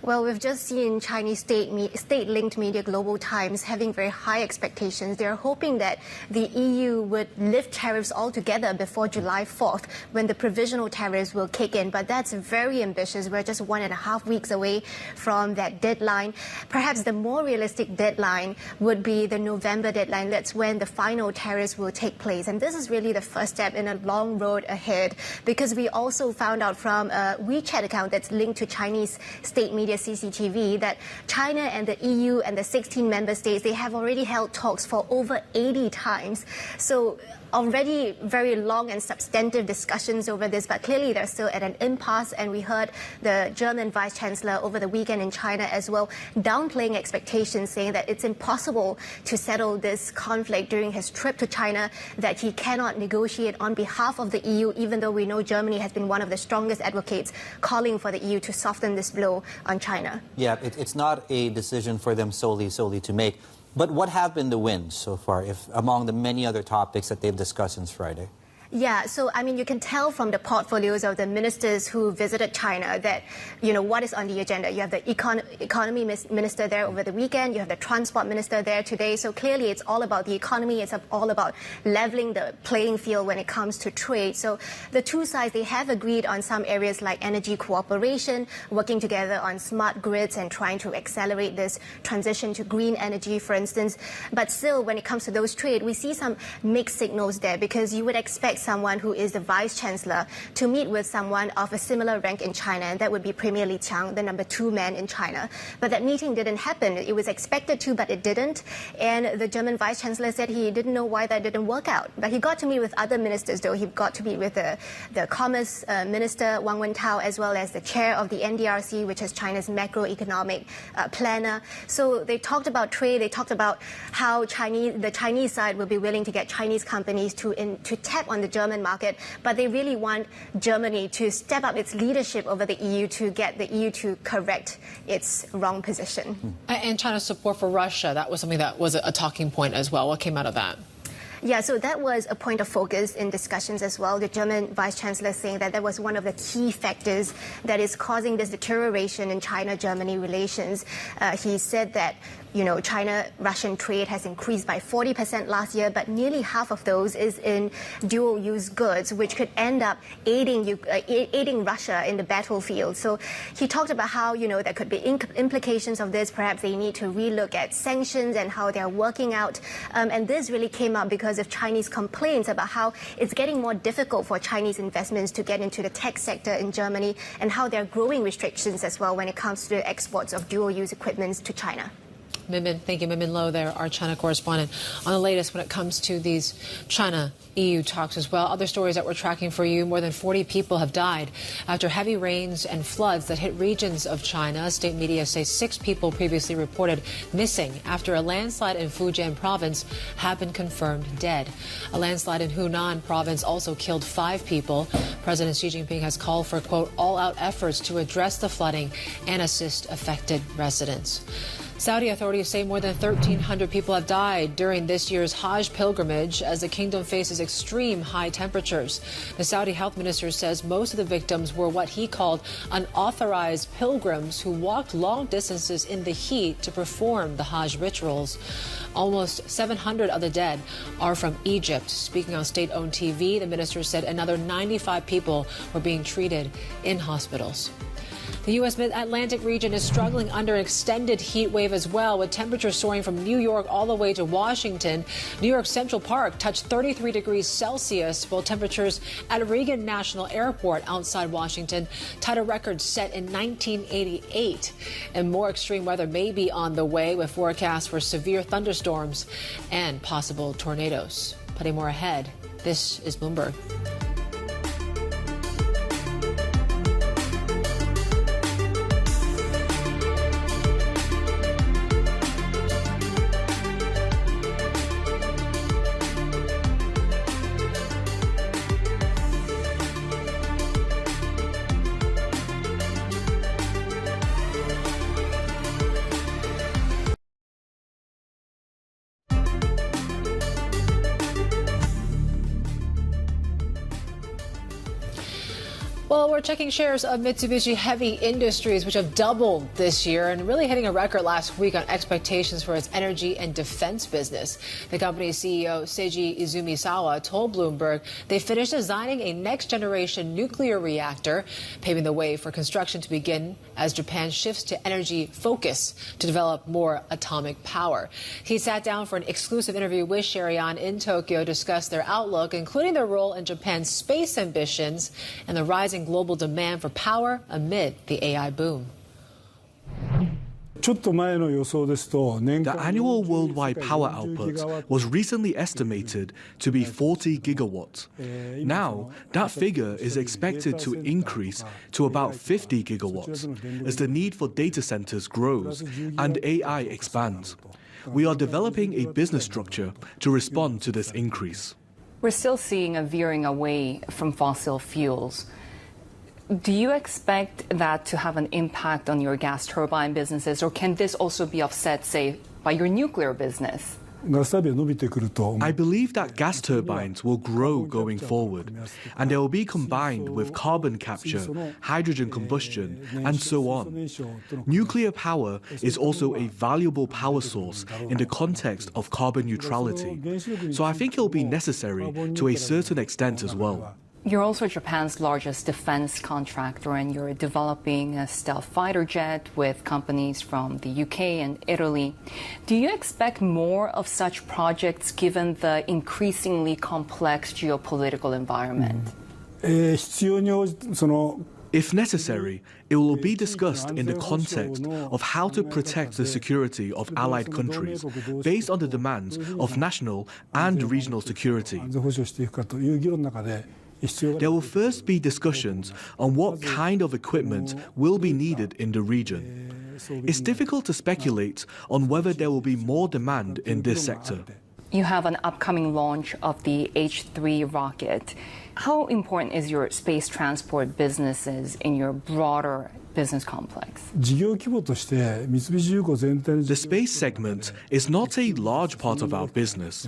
Well, we've just seen Chinese state-linked media Global Times having very high expectations. They're hoping that the EU would lift tariffs altogether before July 4th, when the provisional tariffs will kick in. But that's very ambitious. We're just 1.5 weeks away from that deadline. Perhaps the more realistic deadline would be the November deadline. That's when the final tariffs will take place. And this is really the first step in a long road ahead, because we also found out from a WeChat account that's linked to Chinese state media CCTV that China and the EU and the 16 member states, they have already held talks for over 80 times. So already very long and substantive discussions over this, but clearly they're still at an impasse. And we heard the German Vice Chancellor over the weekend in China as well downplaying expectations, saying that it's impossible to settle this conflict during his trip to China, that he cannot negotiate on behalf of the EU, even though we know Germany has been one of the strongest advocates calling for the EU to soften this blow on China. Yeah, it's not a decision for them solely to make. But what have been the wins so far, if among the many other topics that they've discussed since Friday? Yeah, so I mean, you can tell from the portfolios of the ministers who visited China that, what is on the agenda. You have the economy minister there over the weekend. You have the transport minister there today. So clearly it's all about the economy. It's all about leveling the playing field when it comes to trade. So the two sides, they have agreed on some areas like energy cooperation, working together on smart grids and trying to accelerate this transition to green energy, for instance. But still, when it comes to those trade, we see some mixed signals there, because you would expect someone who is the Vice Chancellor to meet with someone of a similar rank in China, and that would be Premier Li Qiang, the number 2 man in China. But that meeting didn't happen. It was expected to, but it didn't. And the German Vice Chancellor said he didn't know why that didn't work out. But he got to meet with other ministers, though. He got to meet with the Commerce Minister, Wang Wentao, as well as the chair of the NDRC, which is China's macroeconomic planner. So they talked about trade. They talked about how the Chinese side will be willing to get Chinese companies to tap on the German market, but they really want Germany to step up its leadership over the EU to get the EU to correct its wrong position. And China's support for Russia, that was something that was a talking point as well. What came out of that? Yeah, so that was a point of focus in discussions as well. The German Vice Chancellor saying that was one of the key factors that is causing this deterioration in China-Germany relations. He said that China-Russian trade has increased by 40% last year, but nearly half of those is in dual-use goods, which could end up aiding Russia in the battlefield. So he talked about how, there could be implications of this. Perhaps they need to relook at sanctions and how they're working out. And this really came up because of Chinese complaints about how it's getting more difficult for Chinese investments to get into the tech sector in Germany, and how there are growing restrictions as well when it comes to the exports of dual-use equipment to China. Thank you, Min Lo there, our China correspondent, on the latest when it comes to these China-EU talks as well. Other stories that we're tracking for you: more than 40 people have died after heavy rains and floods that hit regions of China. State media say 6 people previously reported missing after a landslide in Fujian province have been confirmed dead. A landslide in Hunan province also killed 5 people. President Xi Jinping has called for, quote, all-out efforts to address the flooding and assist affected residents. Saudi authorities say more than 1,300 people have died during this year's Hajj pilgrimage as the kingdom faces extreme high temperatures. The Saudi health minister says most of the victims were what he called unauthorized pilgrims who walked long distances in the heat to perform the Hajj rituals. Almost 700 of the dead are from Egypt. Speaking on state-owned TV, the minister said another 95 people were being treated in hospitals. The U.S. Mid-Atlantic region is struggling under an extended heat wave as well, with temperatures soaring from New York all the way to Washington. New York Central Park touched 33 degrees Celsius, while temperatures at Reagan National Airport outside Washington tied a record set in 1988. And more extreme weather may be on the way, with forecasts for severe thunderstorms and possible tornadoes. Plenty more ahead. This is Bloomberg. Well, we're checking shares of Mitsubishi Heavy Industries, which have doubled this year and really hitting a record last week on expectations for its energy and defense business. The company's CEO, Seiji Izumisawa, told Bloomberg they finished designing a next-generation nuclear reactor, paving the way for construction to begin as Japan shifts to energy focus to develop more atomic power. He sat down for an exclusive interview with Sherian in Tokyo to discuss their outlook, including their role in Japan's space ambitions and the rising global demand for power amid the AI boom. The annual worldwide power output was recently estimated to be 40 gigawatts. Now, that figure is expected to increase to about 50 gigawatts as the need for data centers grows and AI expands. We are developing a business structure to respond to this increase. We're still seeing a veering away from fossil fuels. Do you expect that to have an impact on your gas turbine businesses, or can this also be offset, say, by your nuclear business? I believe that gas turbines will grow going forward, and they will be combined with carbon capture, hydrogen combustion, and so on. Nuclear power is also a valuable power source in the context of carbon neutrality, so I think it will be necessary to a certain extent as well. You're also Japan's largest defense contractor, and you're developing a stealth fighter jet with companies from the UK and Italy. Do you expect more of such projects given the increasingly complex geopolitical environment? If necessary, it will be discussed in the context of how to protect the security of allied countries based on the demands of national and regional security. There will first be discussions on what kind of equipment will be needed in the region. It's difficult to speculate on whether there will be more demand in this sector. You have an upcoming launch of the H3 rocket. How important is your space transport businesses in your broader business complex? The space segment is not a large part of our business.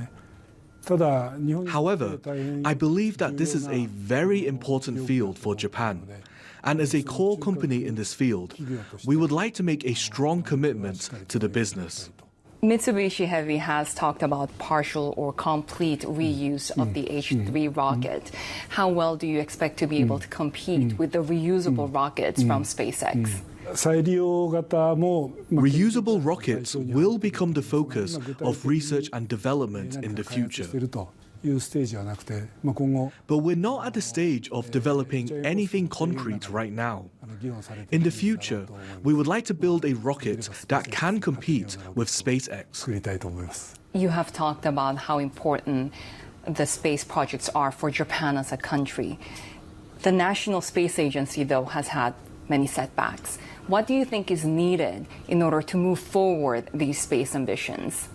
However, I believe that this is a very important field for Japan. And as a core company in this field, we would like to make a strong commitment to the business. Mitsubishi Heavy has talked about partial or complete reuse of the H3 rocket. How well do you expect to be able to compete with the reusable rockets from SpaceX? Reusable rockets will become the focus of research and development in the future. But we're not at the stage of developing anything concrete right now. In the future, we would like to build a rocket that can compete with SpaceX. You have talked about how important the space projects are for Japan as a country. The National Space Agency, though, has had many setbacks. What do you think is needed in order to move forward these space ambitions?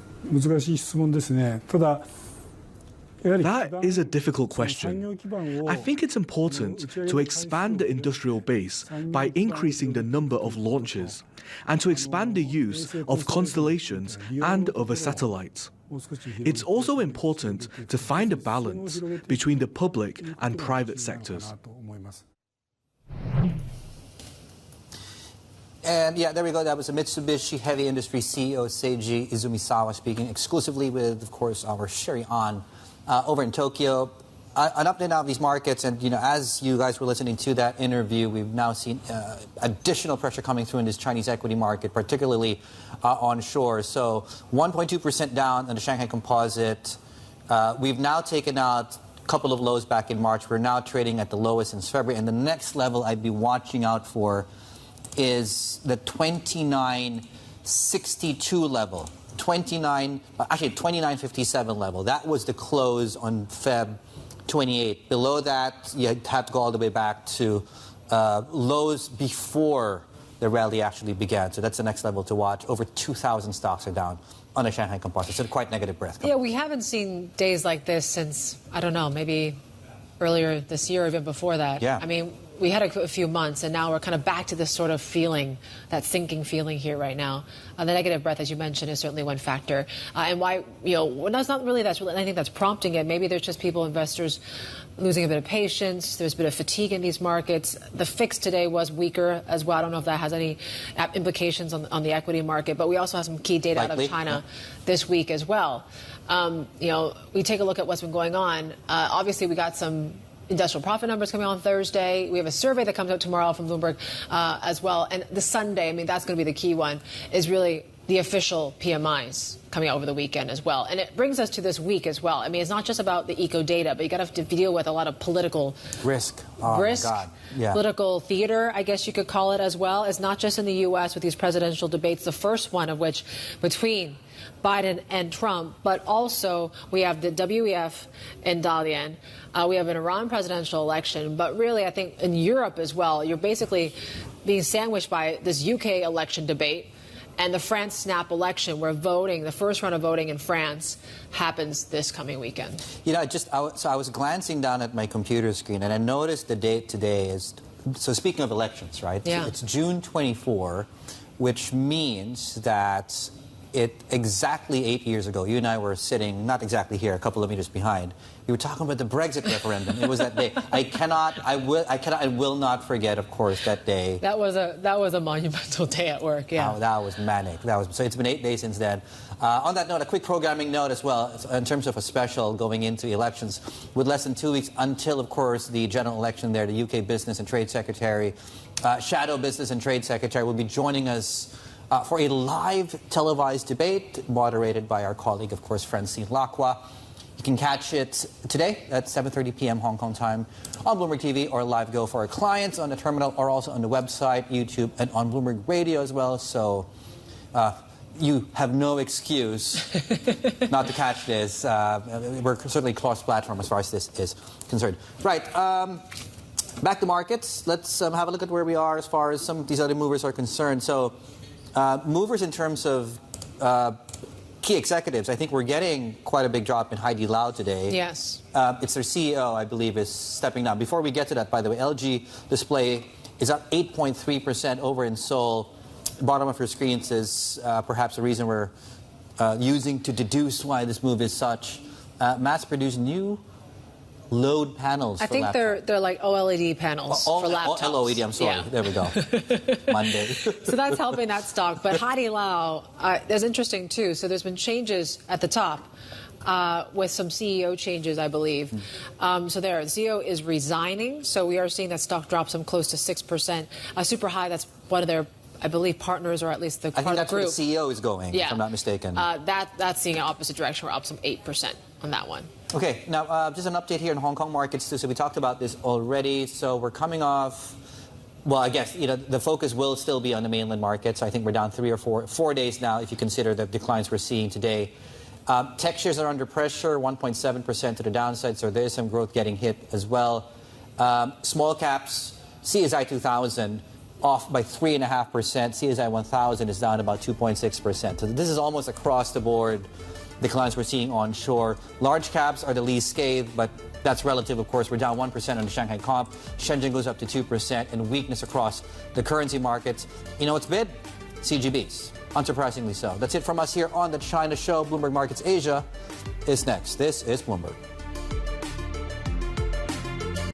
That is a difficult question. I think it's important to expand the industrial base by increasing the number of launches and to expand the use of constellations and other satellites. It's also important to find a balance between the public and private sectors. And yeah, there we go. That was a Mitsubishi Heavy Industry CEO Seiji Izumisawa speaking exclusively with, of course, our Sherry On over in Tokyo. An update now of these markets, and as you guys were listening to that interview, we've now seen additional pressure coming through in this Chinese equity market, particularly onshore. So 1.2% down on the Shanghai Composite. We've now taken out a couple of lows back in March. We're now trading at the lowest since February, and the next level I'd be watching out for is the 29.62 level. 29.57 level. That was the close on Feb 28. Below that, you have to go all the way back to lows before the rally actually began. So that's the next level to watch. Over 2,000 stocks are down on the Shanghai Composite. So quite negative breath. Yeah, we haven't seen days like this since, I don't know, maybe earlier this year or even before that. Yeah. I mean, we had a few months, and now we're kind of back to this sort of feeling, that sinking feeling here right now. The negative breath, as you mentioned, is certainly one factor. And why, that's not really, that's really anything that's prompting it. Maybe there's just people, investors, losing a bit of patience. There's a bit of fatigue in these markets. The FIX today was weaker as well. I don't know if that has any implications on the equity market, but we also have some key data out of China this week as well. We take a look at what's been going on. Obviously, we got some industrial profit numbers coming on Thursday. We have a survey that comes out tomorrow from Bloomberg as well. And the Sunday, I mean, that's going to be the key one, is really the official PMIs coming out over the weekend as well. And it brings us to this week as well. I mean, it's not just about the eco data, but you got to have to deal with a lot of political risk. Oh, risk, my God. Yeah. Political theater, I guess you could call it as well. It's not just in the U.S. with these presidential debates, the first one of which between Biden and Trump, but also we have the WEF in Dalian. We have an Iran presidential election, but really I think in Europe as well, you're basically being sandwiched by this UK election debate and the France snap election where voting, the first round of voting in France, happens this coming weekend. So I was glancing down at my computer screen and I noticed the date today is, so speaking of elections, right? Yeah. It's June 24, which means that exactly 8 years ago, you and I were sitting, not exactly here, a couple of meters behind. You were talking about the Brexit referendum. It was that day. I will not forget, of course, that day. That was a monumental day at work. Yeah. Oh, that was manic. So it's been 8 days since then. On that note, a quick programming note as well, in terms of a special going into elections, with less than 2 weeks until, of course, the general election there, the UK Business and Trade Secretary, Shadow Business and Trade Secretary will be joining us for a live televised debate moderated by our colleague, of course, Francine Lacqua. You can catch it today at 7:30 p.m. Hong Kong time on Bloomberg TV or live go for our clients on the terminal or also on the website, YouTube, and on Bloomberg Radio as well. So you have no excuse not to catch this. We're certainly cross-platform as far as this is concerned. Right. Back to markets. Let's have a look at where we are as far as some of these other movers are concerned. So movers in terms of key executives, I think we're getting quite a big drop in Heidi Lau today. Yes. It's their CEO, I believe, is stepping down. Before we get to that, by the way, LG Display is up 8.3% over in Seoul. Bottom of your screen says perhaps the reason we're using to deduce why this move is such. Mass-produced new load panels I for think laptops. they're like OLED panels for laptops. LOED, I'm sorry. Yeah. There we go. Monday. So that's helping that stock. But Heidi Lau, that's interesting too. So there's been changes at the top with some CEO changes, I believe. So the CEO is resigning. So we are seeing that stock drop some close to 6%. Super high, that's one of their, I believe, partners, or at least the I think that's group. where the CEO is going, if I'm not mistaken. That's seeing an opposite direction. We're up some 8% on that one. Okay, now just an update here in Hong Kong markets too. So we talked about this already. So we're coming off, well, I guess the focus will still be on the mainland markets. I think we're down 3 or 4 days now if you consider the declines we're seeing today. Tech shares are under pressure, 1.7% to the downside, so there is some growth getting hit as well. Small caps, CSI 2000 off by 3.5%. CSI 1000 is down about 2.6%. So this is almost across the board declines we're seeing onshore. Large caps are the least scathed, but that's relative, of course. We're down 1% on the Shanghai Comp. Shenzhen goes up to 2%, and weakness across the currency markets. You know what's bid? CGBs. Unsurprisingly so. That's it from us here on the China Show. Bloomberg Markets Asia is next. This is Bloomberg.